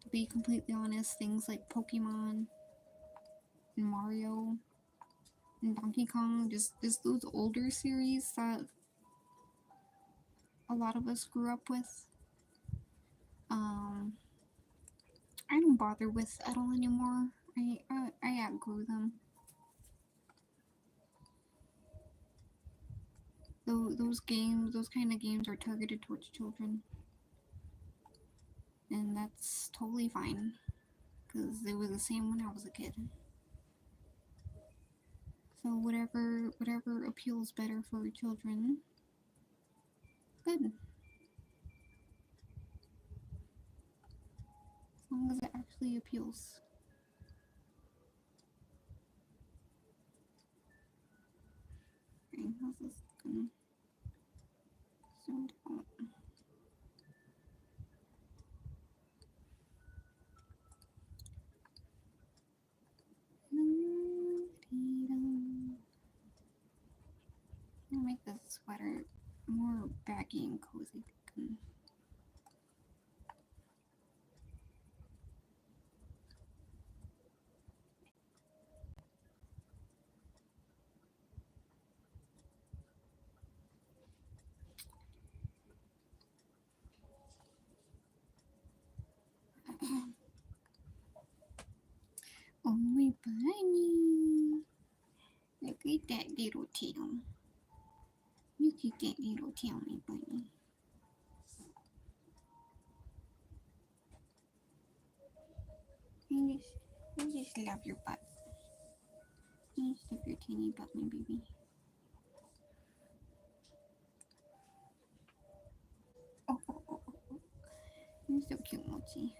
To be completely honest, things like Pokemon and Mario and Donkey Kong, just those older series that a lot of us grew up with. Um, I don't bother with at all anymore. I outgrew them. Those games, those kind of games, are targeted towards children, and that's totally fine because it was the same when I was a kid. So whatever appeals better for children, good. As long as it actually appeals. Okay, how's this gonna sound out? I'll make this sweater more baggy and cozy. Oh, my bunny. Look at that little tail. Look at that little tail, my bunny. I just love your butt. I just love your tiny butt, my baby. Oh, oh, oh, oh. You're so cute, Mochi.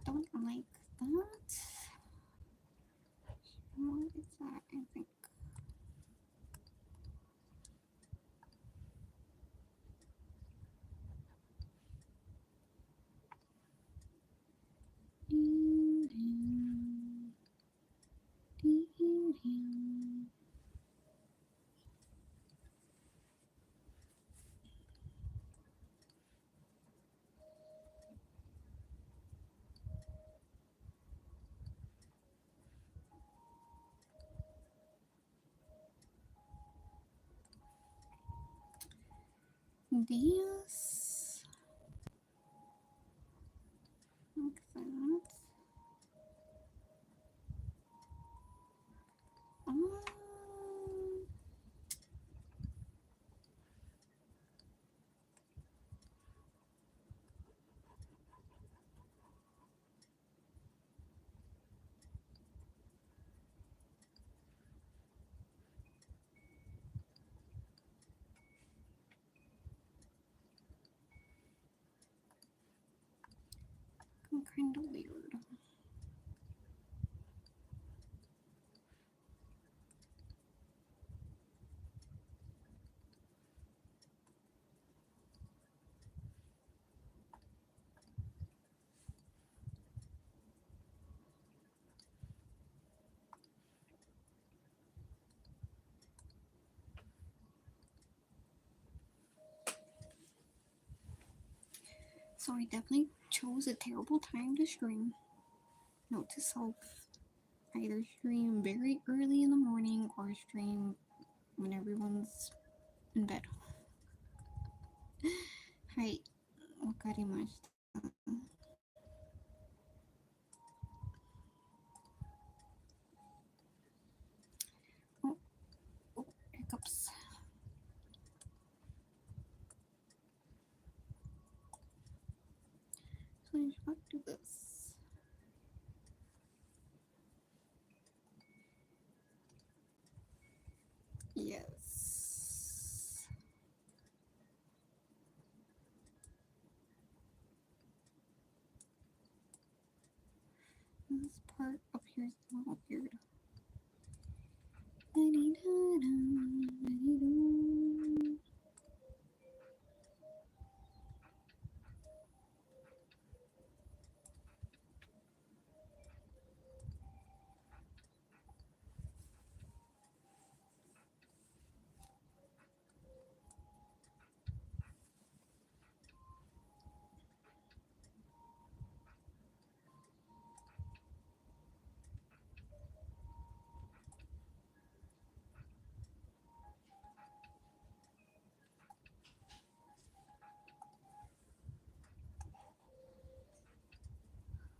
Don't like that. What is that? I think. This. kind of weird. So I definitely chose a terrible time to stream. Note to self, either stream very early in the morning or stream when everyone's in bed. はい、わかりました。Oh, oh, hiccups. So I just got to do this. Yes. This part up here is a little weird.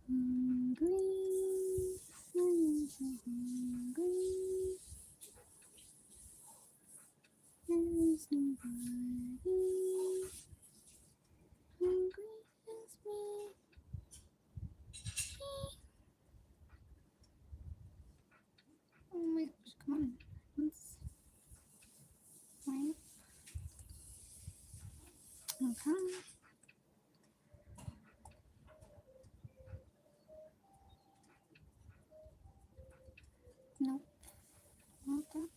Hungry, I'm so hungry. There's nobody hungry as me. Oh my gosh, come on. Let's find. Okay. Nope, not that.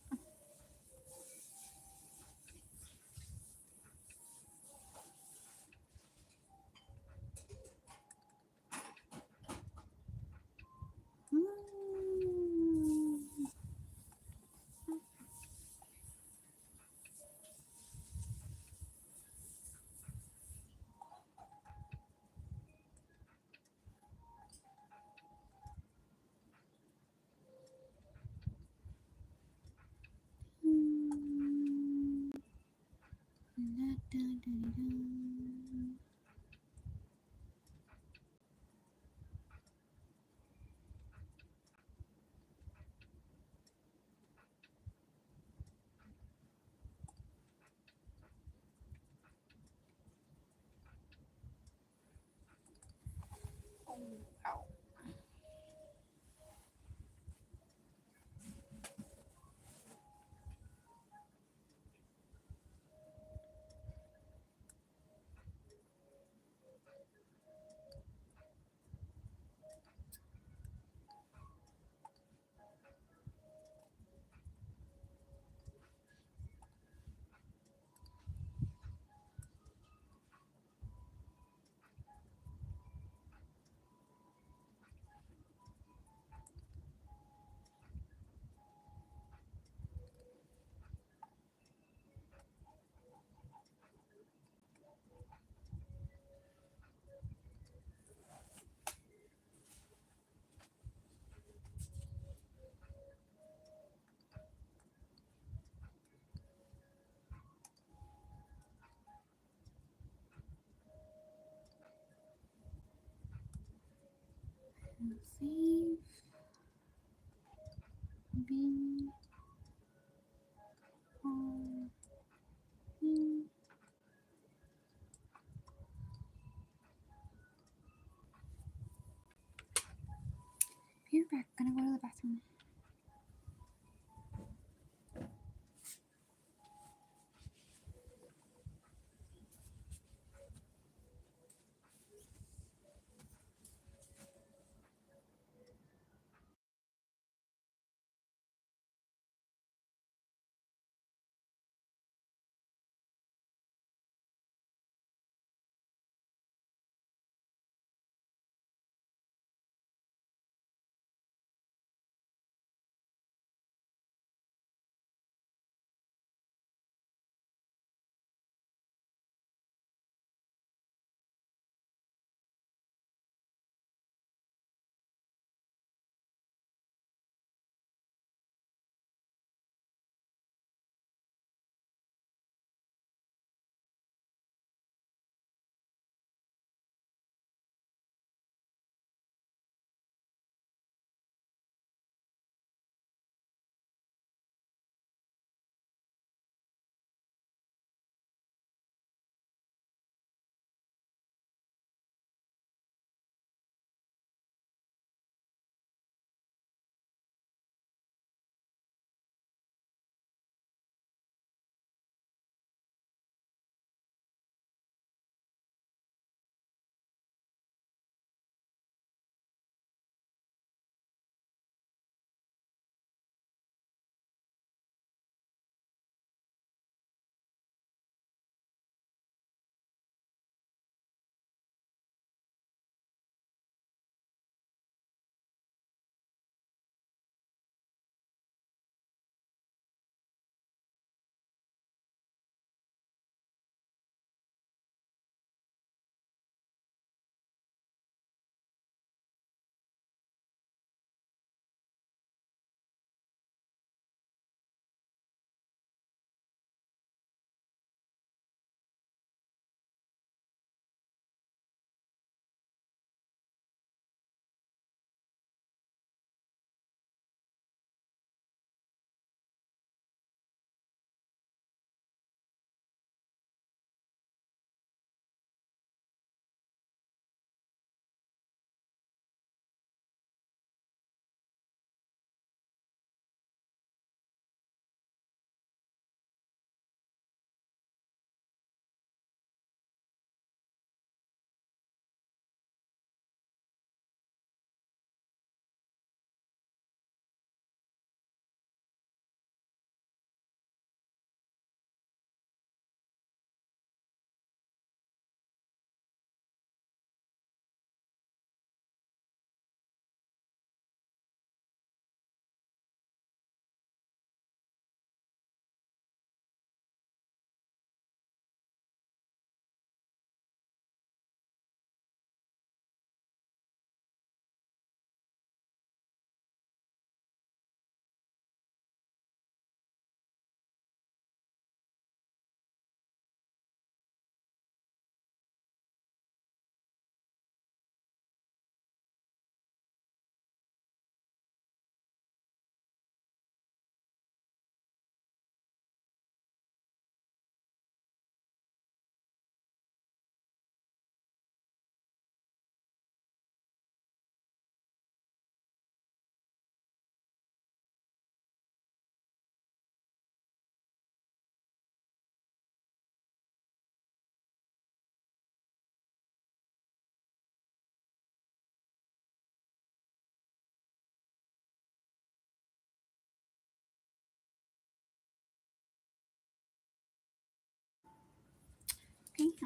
Ow. Save. Be. Be right back. Gonna go to the bathroom.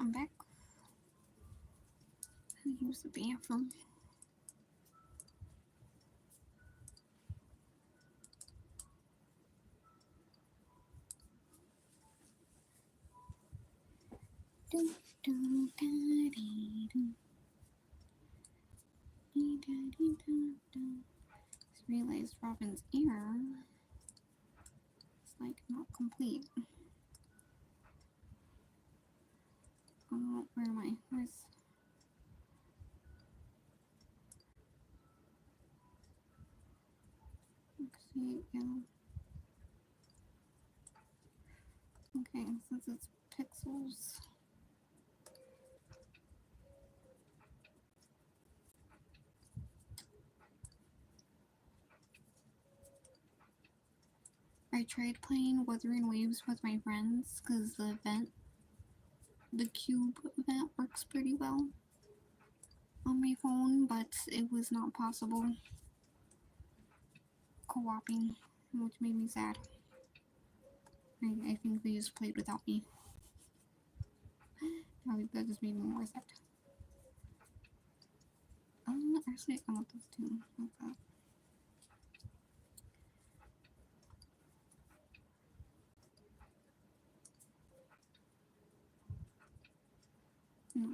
I'm back. I use the bathroom. Just realized Robin's ear is like not complete. Oh, where am I? Where's... See, yeah. Okay, since it's pixels. I tried playing Wuthering Waves with my friends because the cube event works pretty well on my phone, but it was not possible co-oping, which made me sad. I think they just played without me. That just made me more sad. Actually, I want those two. Like that. No.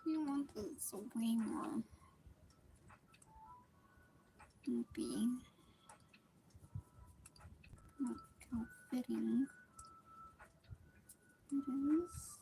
I want this way more loopy. Look how fitting it is.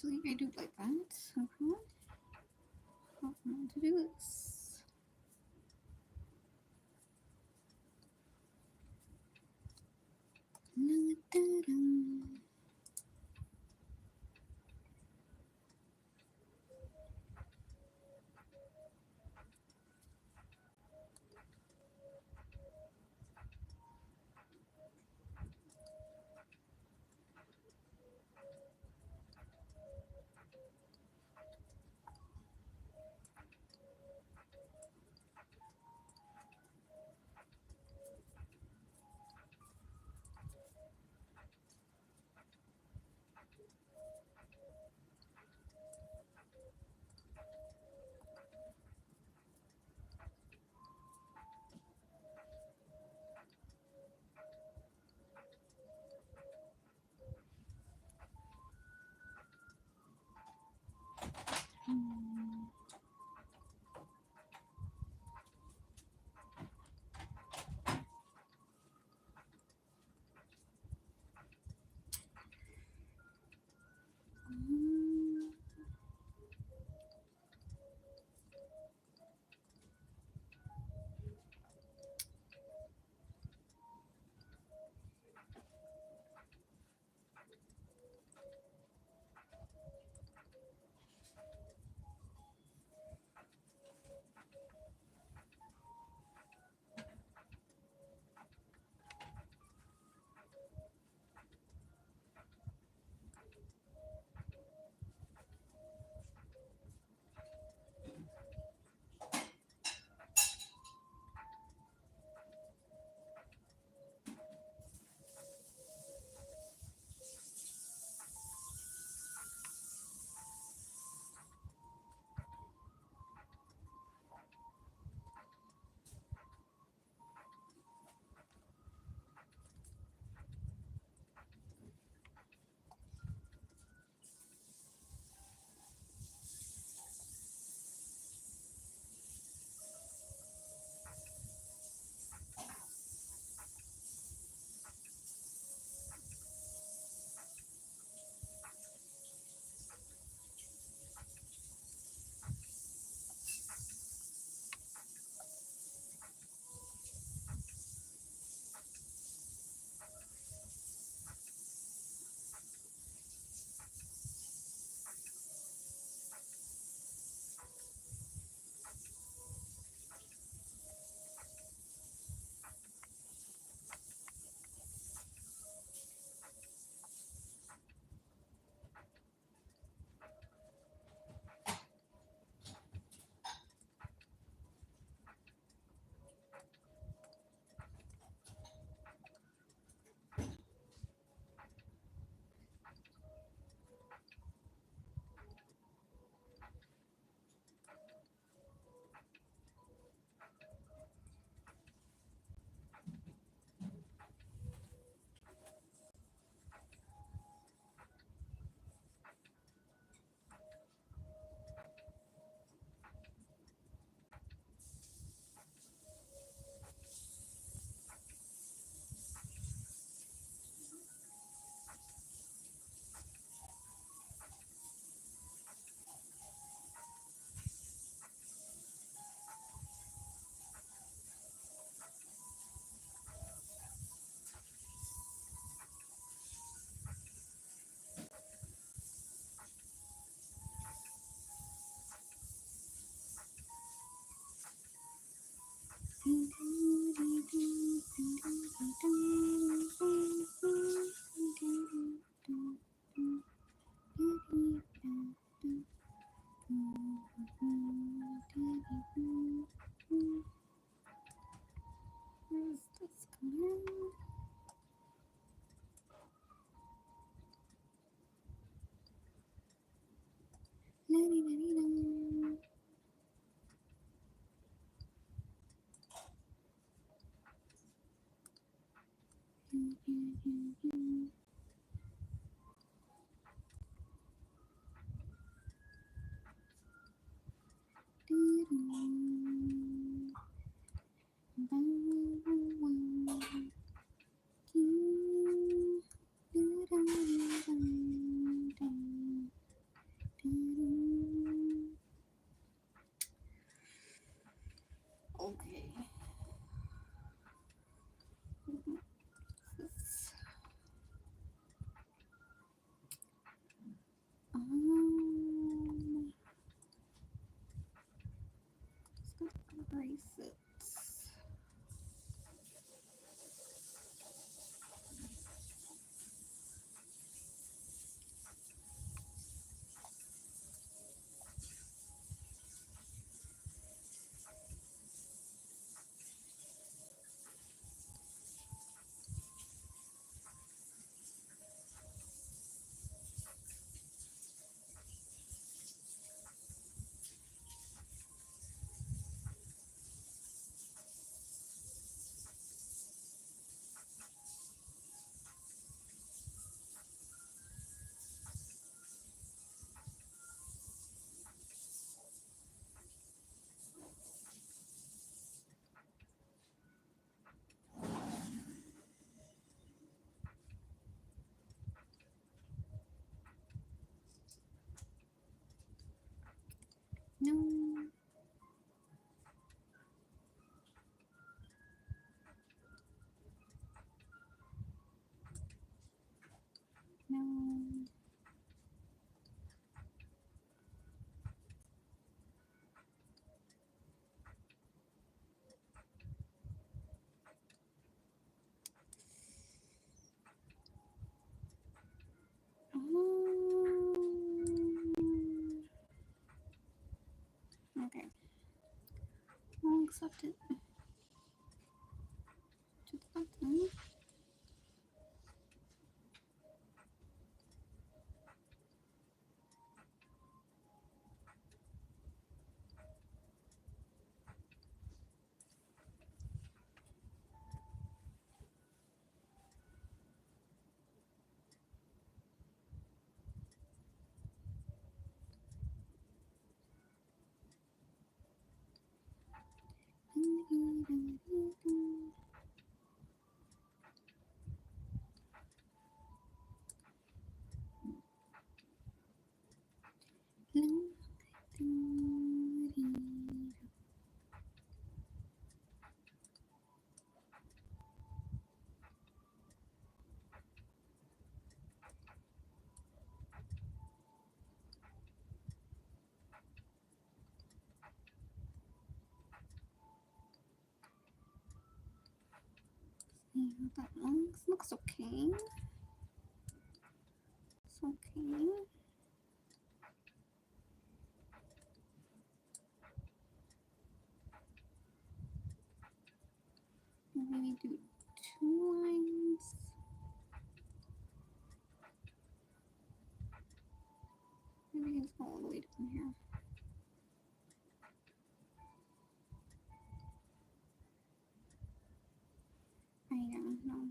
Actually, I do like that. Okay. I'm going to do this. Where's this coming? left it. To the left. Mm. That looks okay. It's okay. Maybe do 2 lines. Maybe it's all the way down here. I don't know.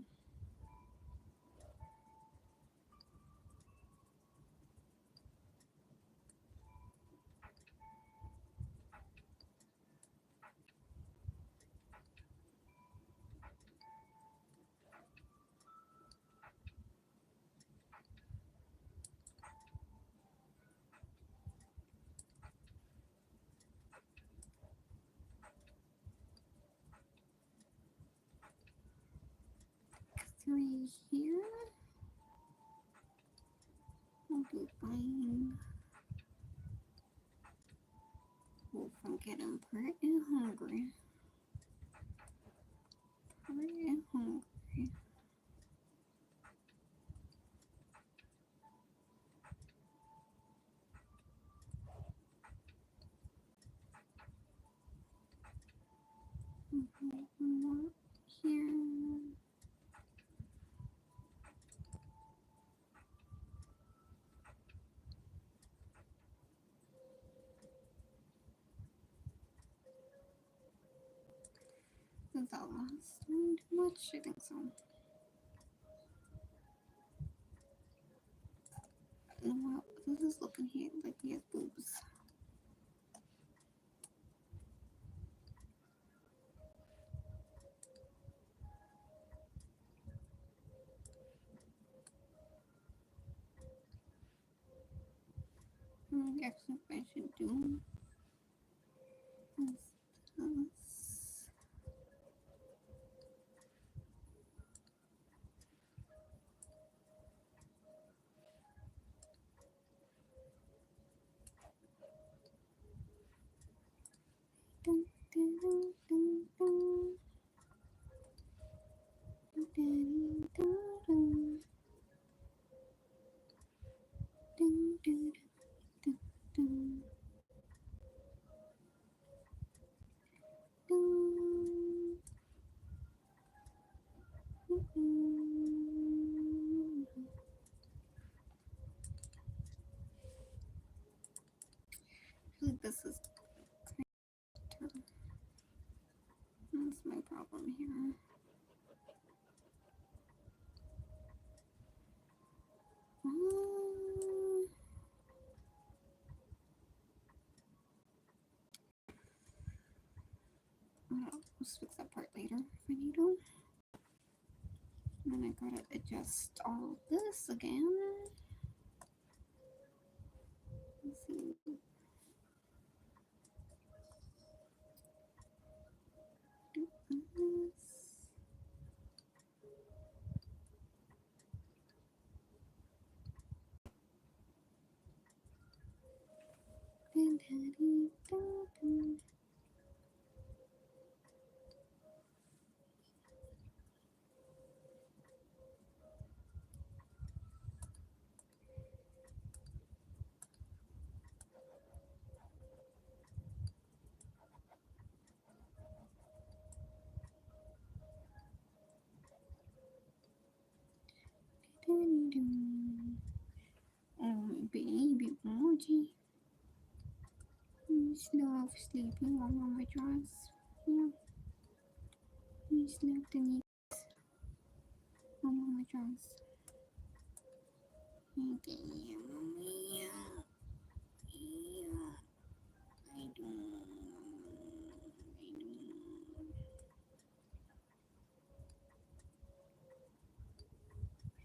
Three here. I'll do fine. Oof, I'm getting pretty hungry. Pretty hungry. Okay, more here. Is that last one too much? I think so. Wow, this is looking here like he has boobs. Guess what I should do is this. Dun, dun, dun, dun, dun. Dun, dun, dun, dun. Dun, dun, dun, dun. Dun. I feel like this is kind of, that's my problem here. Let's fix that part later if I need to. And then I gotta adjust all of this again. Let's see. Do this. And Oh, baby emoji. He's love sleeping on my mattress. Yeah, he's love the knee on my mattress. Okay, yeah, yeah, I don't.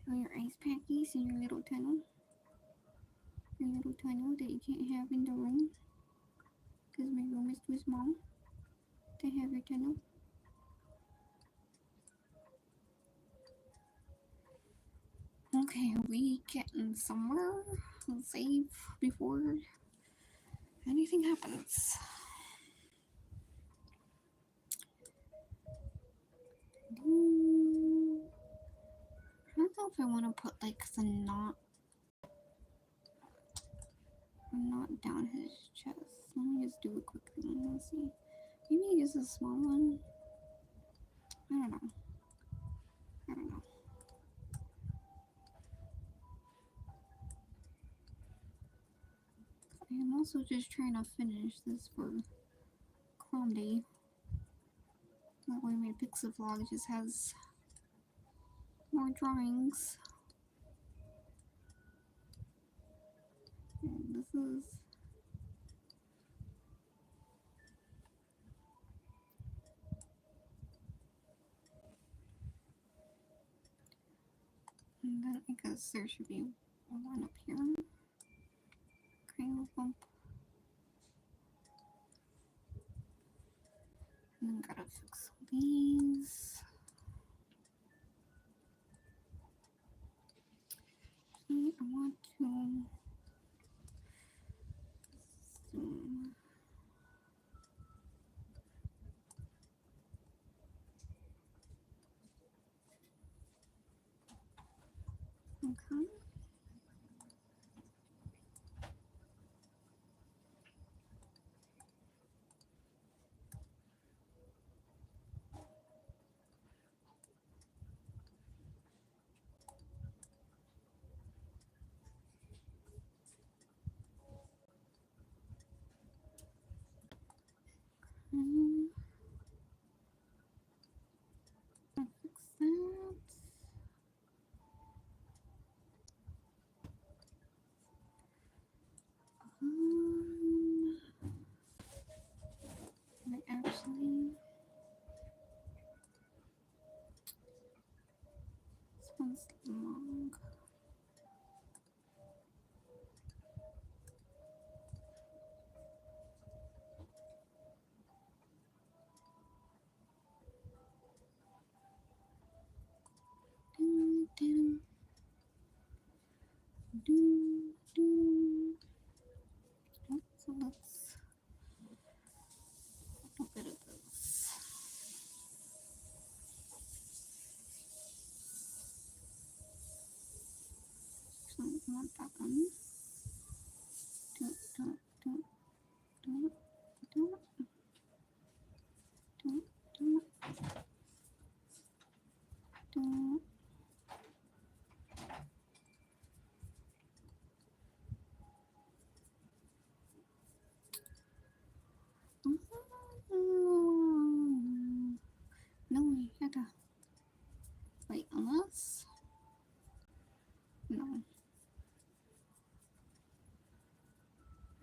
Show your ice packies in your little tunnel. Your little tunnel that you can't have in the room. Because my room is too small to have your tunnel. Okay, are we getting somewhere? Let's save before anything happens. I don't know if I want to put like the knot down his chest. Let me just do it quickly. Let's see. Maybe just a small one. I don't know. I'm also just trying to finish this for Chrome Day. That way my Pixel vlog just has more drawings. And this is and then I guess there should be one up here. Kind of bump. And then gotta fix these. I want to zoom. Okay. Fix that. I actually this one's long. So let's a bit of this. So I want that one. No, we had to wait unless no.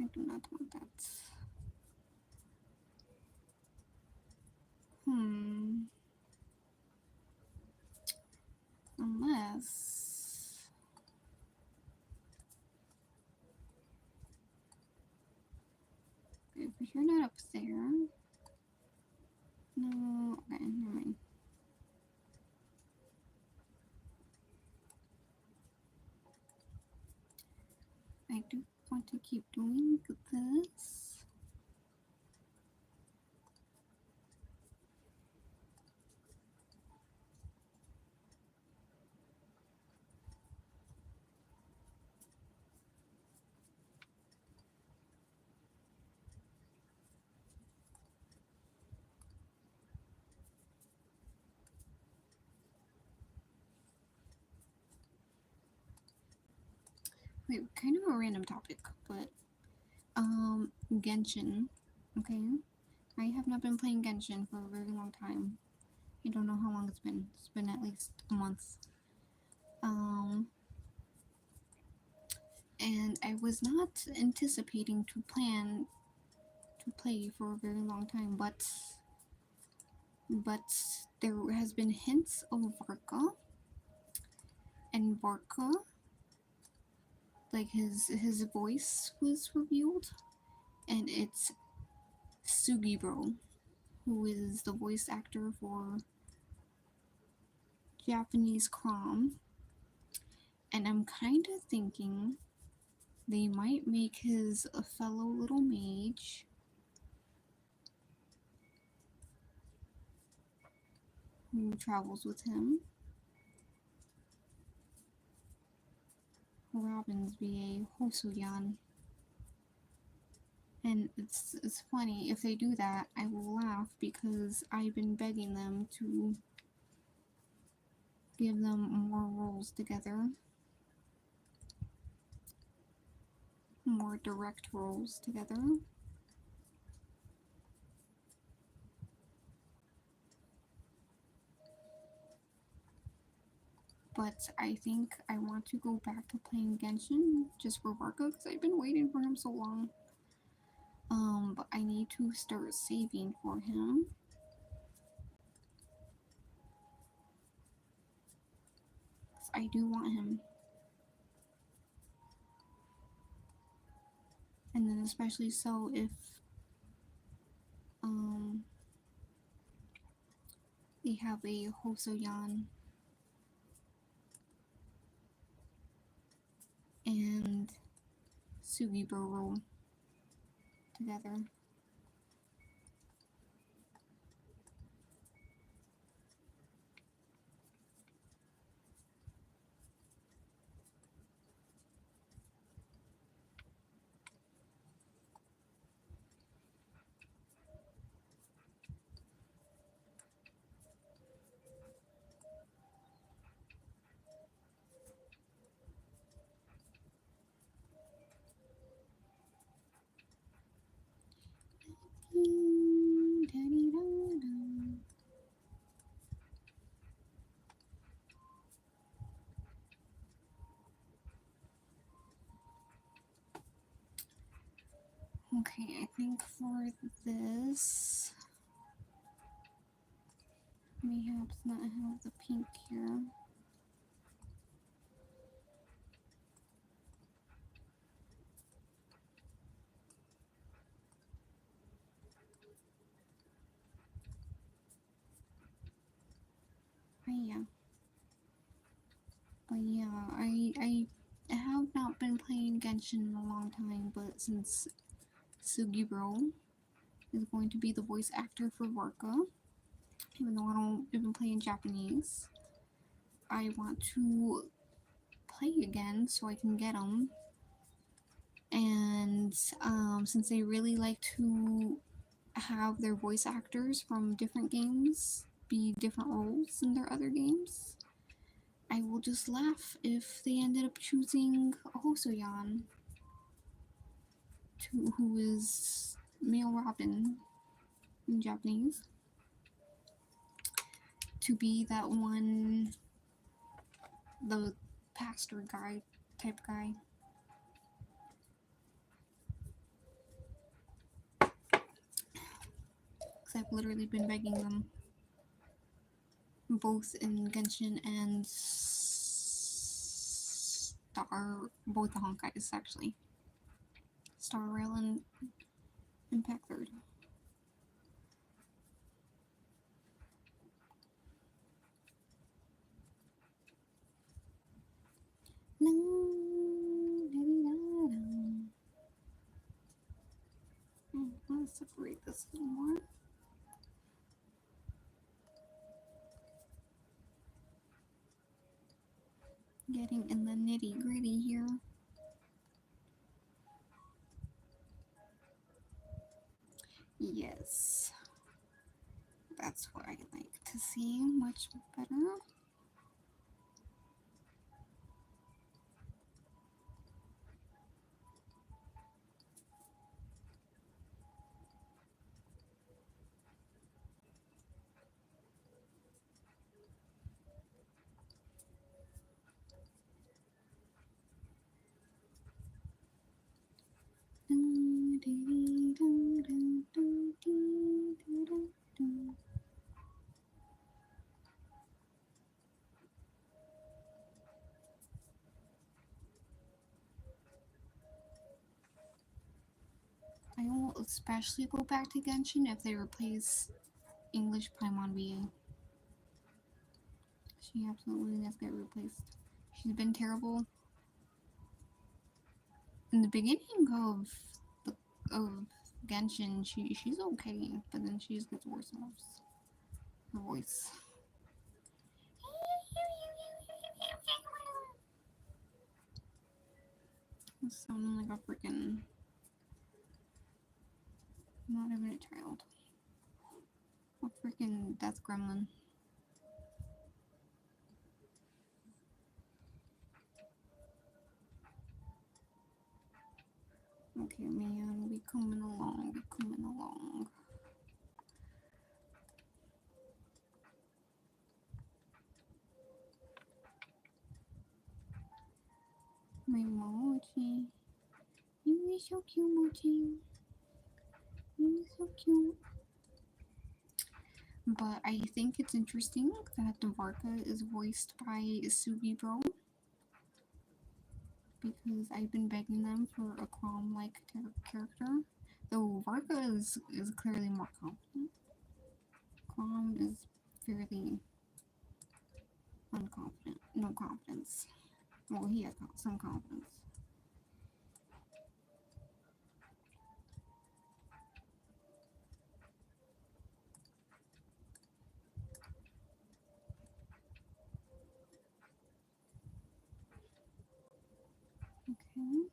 I do not want that. Unless if you're not up there. No, okay, never mind. I do want to keep doing this. Wait, kind of a random topic, but Genshin. Okay, I have not been playing Genshin for a very long time. I don't know how long it's been. It's been at least a month. Um, and I was not anticipating to plan to play for a very long time, but there has been hints of Varka, and Varka, like his voice was revealed, and it's Sugibro, who is the voice actor for Japanese Crom, and I'm kind of thinking they might make his a fellow little mage who travels with him. Robin's BA Hosoyan. And it's funny, if they do that, I will laugh because I've been begging them to give them more roles together. More direct roles together. But I think I want to go back to playing Genshin just for Varka because I've been waiting for him so long. But I need to start saving for him. I do want him. And then especially so if they have a Hosoyan and Sugiburo together. Okay, I think for this, mayhaps not have the pink here. Yeah. But yeah, I have not been playing Genshin in a long time, but since Sugibro is going to be the voice actor for Varka, even though I don't even play in Japanese, I want to play again so I can get him. And since they really like to have their voice actors from different games be different roles in their other games, I will just laugh if they ended up choosing Hosoyan, who is male Robin in Japanese, to be that one, the pastor guy type guy. Because I've literally been begging them, both in Genshin and both the Honkais actually. Star Rail and Impact Third. Let's separate this a little more. Getting in the nitty gritty here. Yes. That's what I like to see much better. I will especially go back to Genshin if they replace English Paimon VA. She absolutely has to get replaced. She's been terrible in the beginning the of Genshin. She's okay, but then she just gets worse and worse. Her voice. It's sounding like a freaking not even a child. A freaking death gremlin. Okay, man, we coming along, we coming along. My Mochi. You are so cute, Mochi. You are so cute. But I think it's interesting that Varka is voiced by Subi Bro. Because I've been begging them for a Crom-like character. Though Varka is clearly more confident. Crom is fairly unconfident. No confidence. Well, he has some confidence. Okay.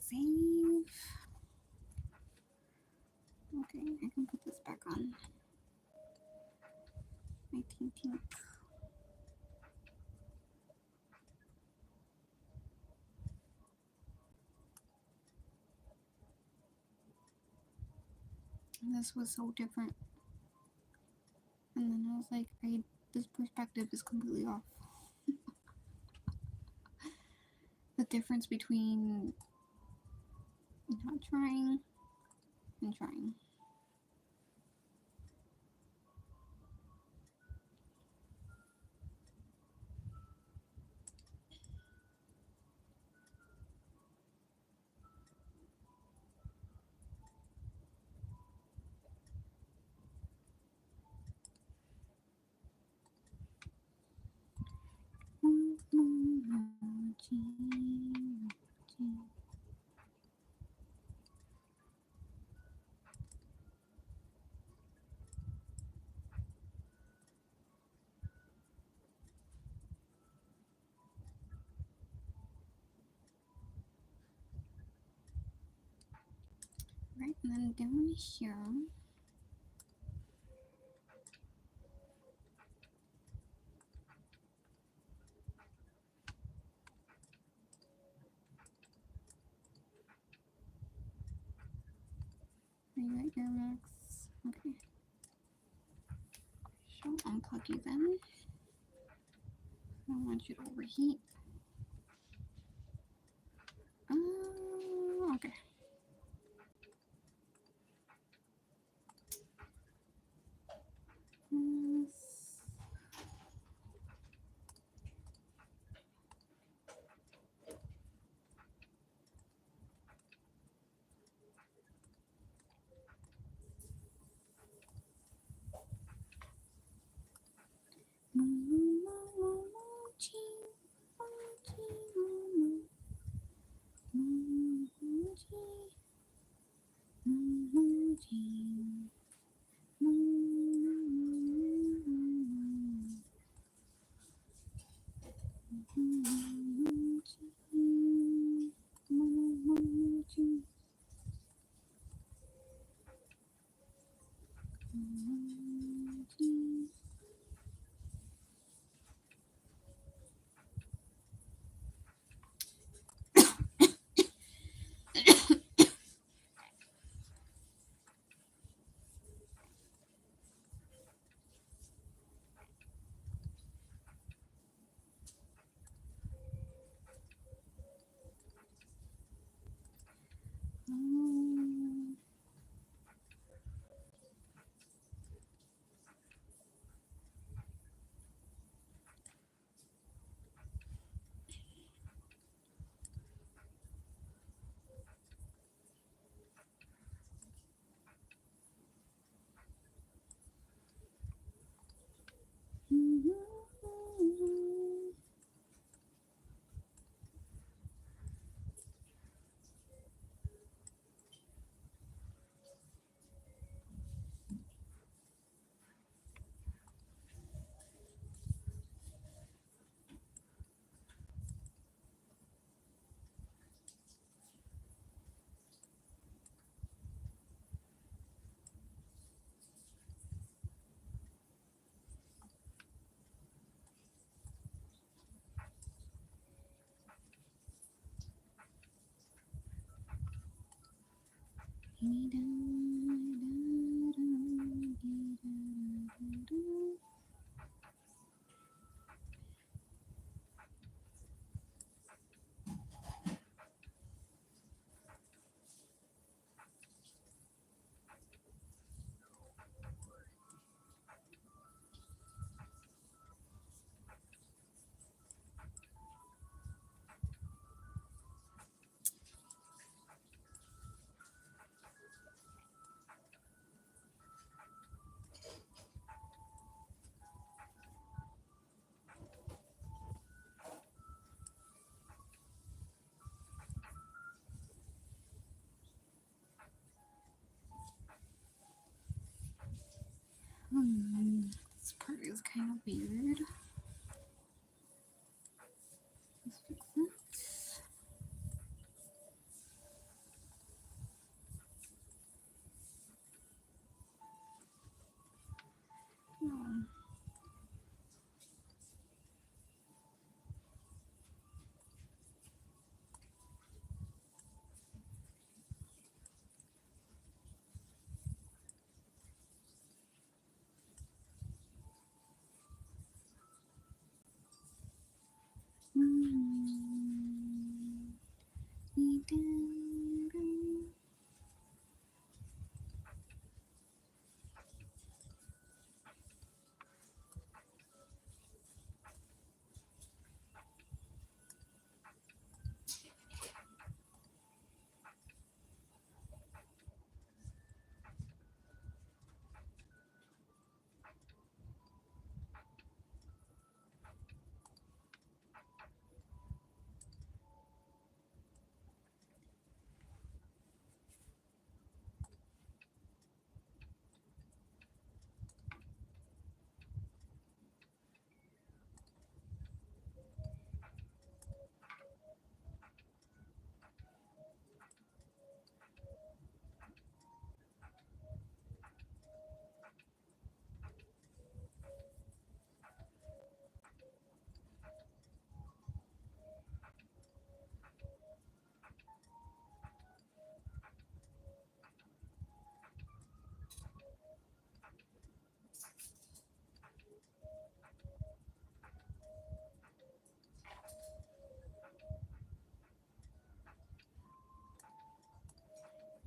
Save. Okay, I can put this back on. My tink. This was so different. And then I was like, this perspective is completely off. The difference between not trying and trying. And then down here, you got your mix. Okay. So unplug you then. I don't want you to overheat. Okay. This part is kind of weird. Let's fix that. Oh.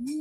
Yeah,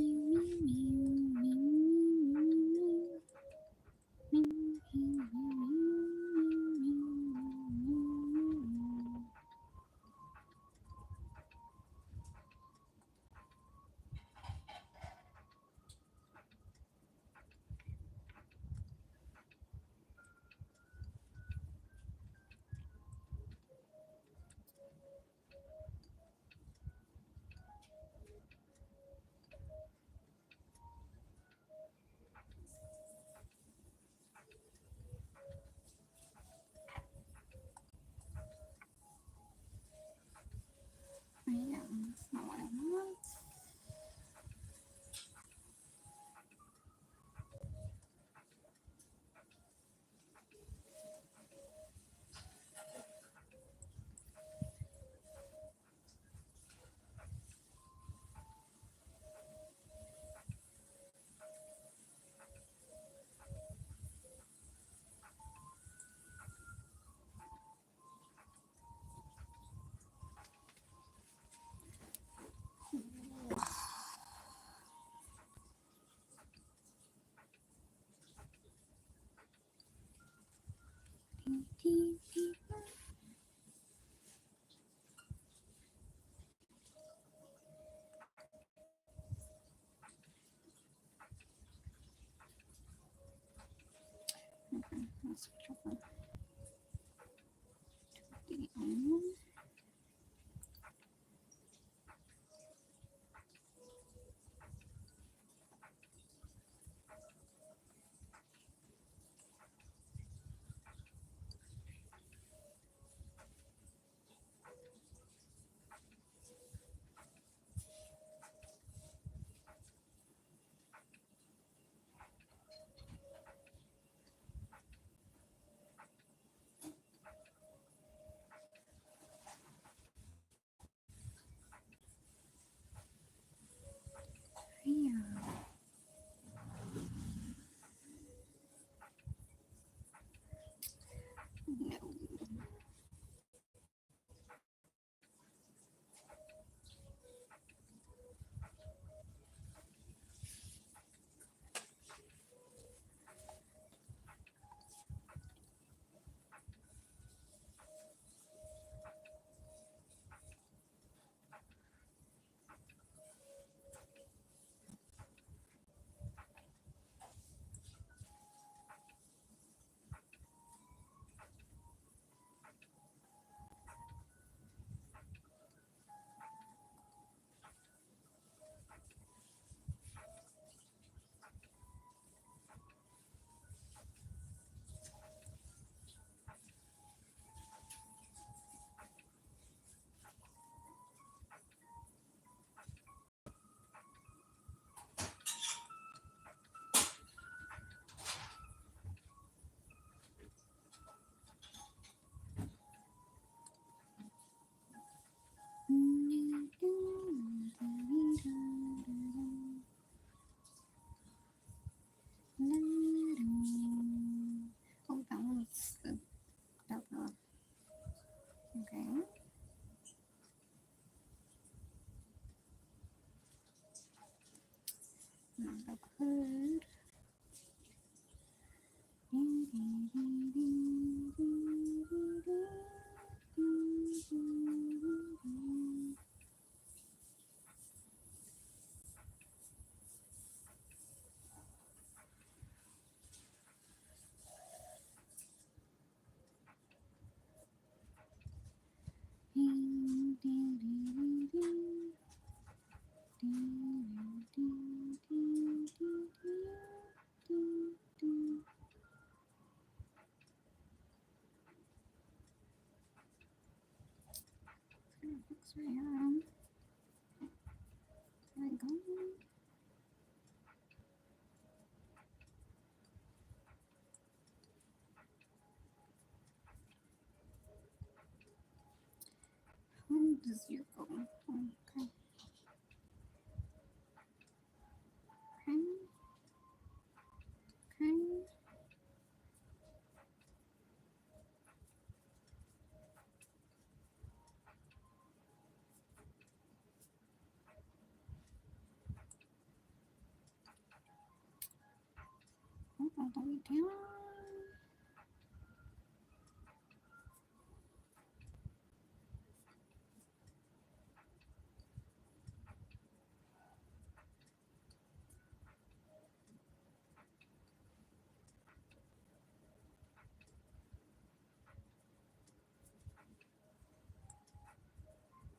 that's not what I want. Okay, let's switch over the onion. Yeah. No. Oh, that one's the dark one. Okay. The hood. Fix my hair. There we go. How does your go? Okay. Okay. Okay. all the way down.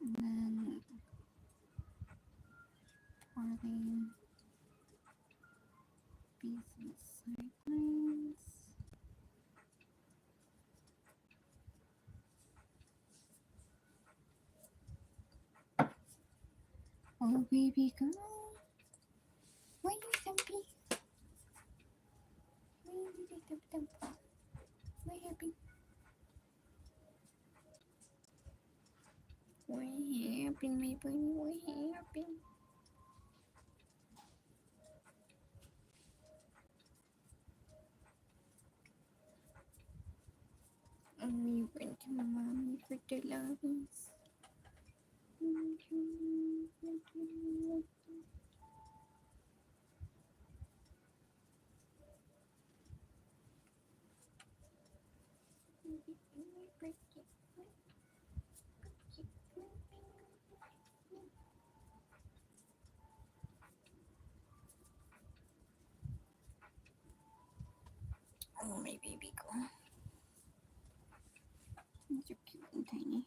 And then for the bees and sidelines. Oh, baby girl. Why you dumpy? Why did you dump? What happened? What happened, my bunny? What happened? Oh, you went to mommy for the lovies. Oh, my baby girl. You're so cute and tiny.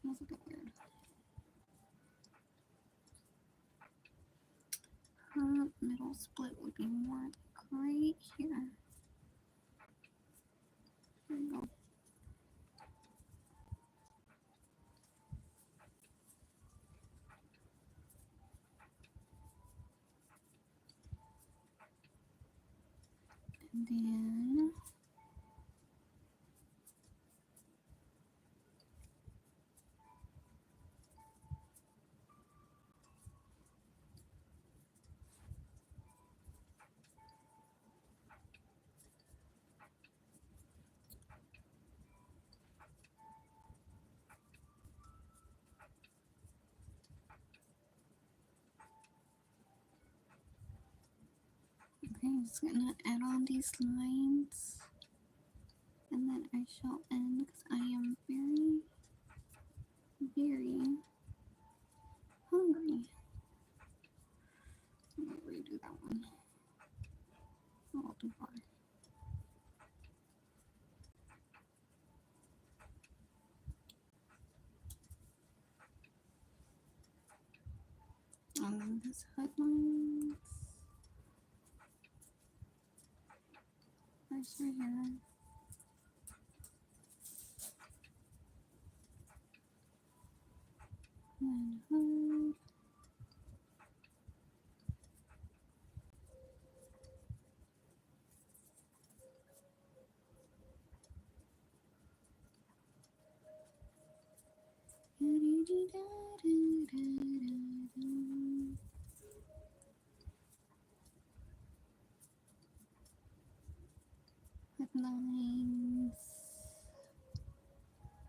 That's a bit weird. Her middle split would be more like right here. There we go. And then okay, I'm just gonna add on these lines, and then I shall end because I am very, very hungry. I'm gonna redo that one. A little too far. And then this headlines. First right here. And hood. Headlines.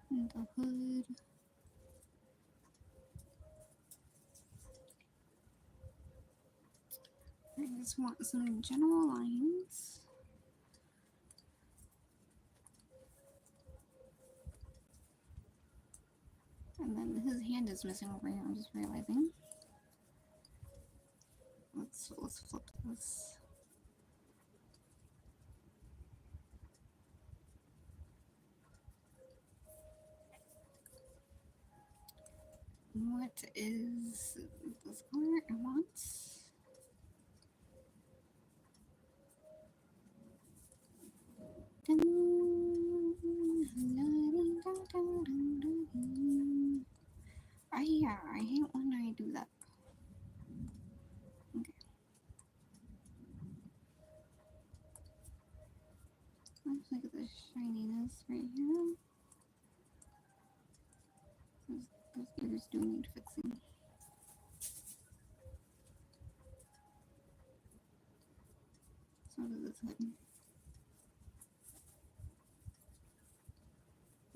And the hood. I just want some general lines. And then his hand is missing over here, I'm just realizing. Let's flip this. What is this color I want? I hate when I do that. Okay. Let's look at the shininess right here. Those ears do need fixing. So does this hood.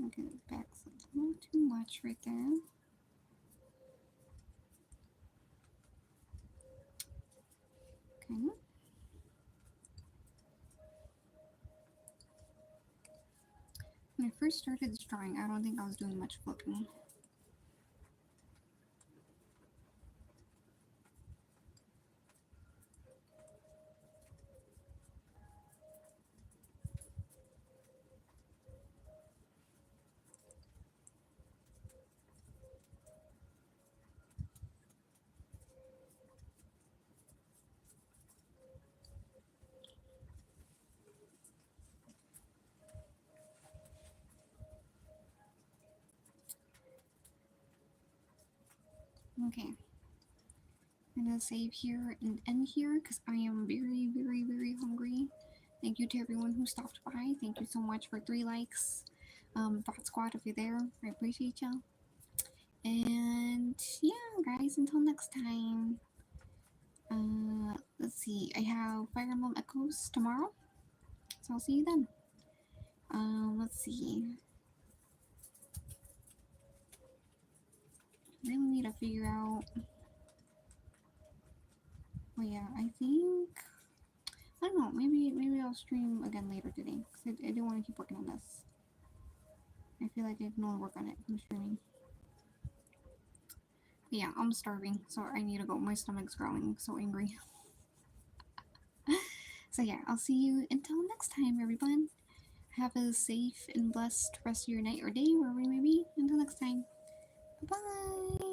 Okay, the back's a little too much right there. Okay. When I first started this drawing, I don't think I was doing much flipping. Okay. I'm gonna save here and end here because I am very, very, very hungry. Thank you to everyone who stopped by. Thank you so much for 3 likes. Thought Squad, if you're there, I appreciate y'all. And yeah, guys, until next time. Let's see. I have Fire Emblem Echoes tomorrow, so I'll see you then. Let's see. Really need to figure out. Oh yeah, I think I don't know. Maybe I'll stream again later today because I do want to keep working on this. I feel like I can only work on it from streaming. But yeah, I'm starving, so I need to go. My stomach's growling. So angry. So yeah, I'll see you until next time, everyone. Have a safe and blessed rest of your night or day, wherever you may be. Until next time. Bye.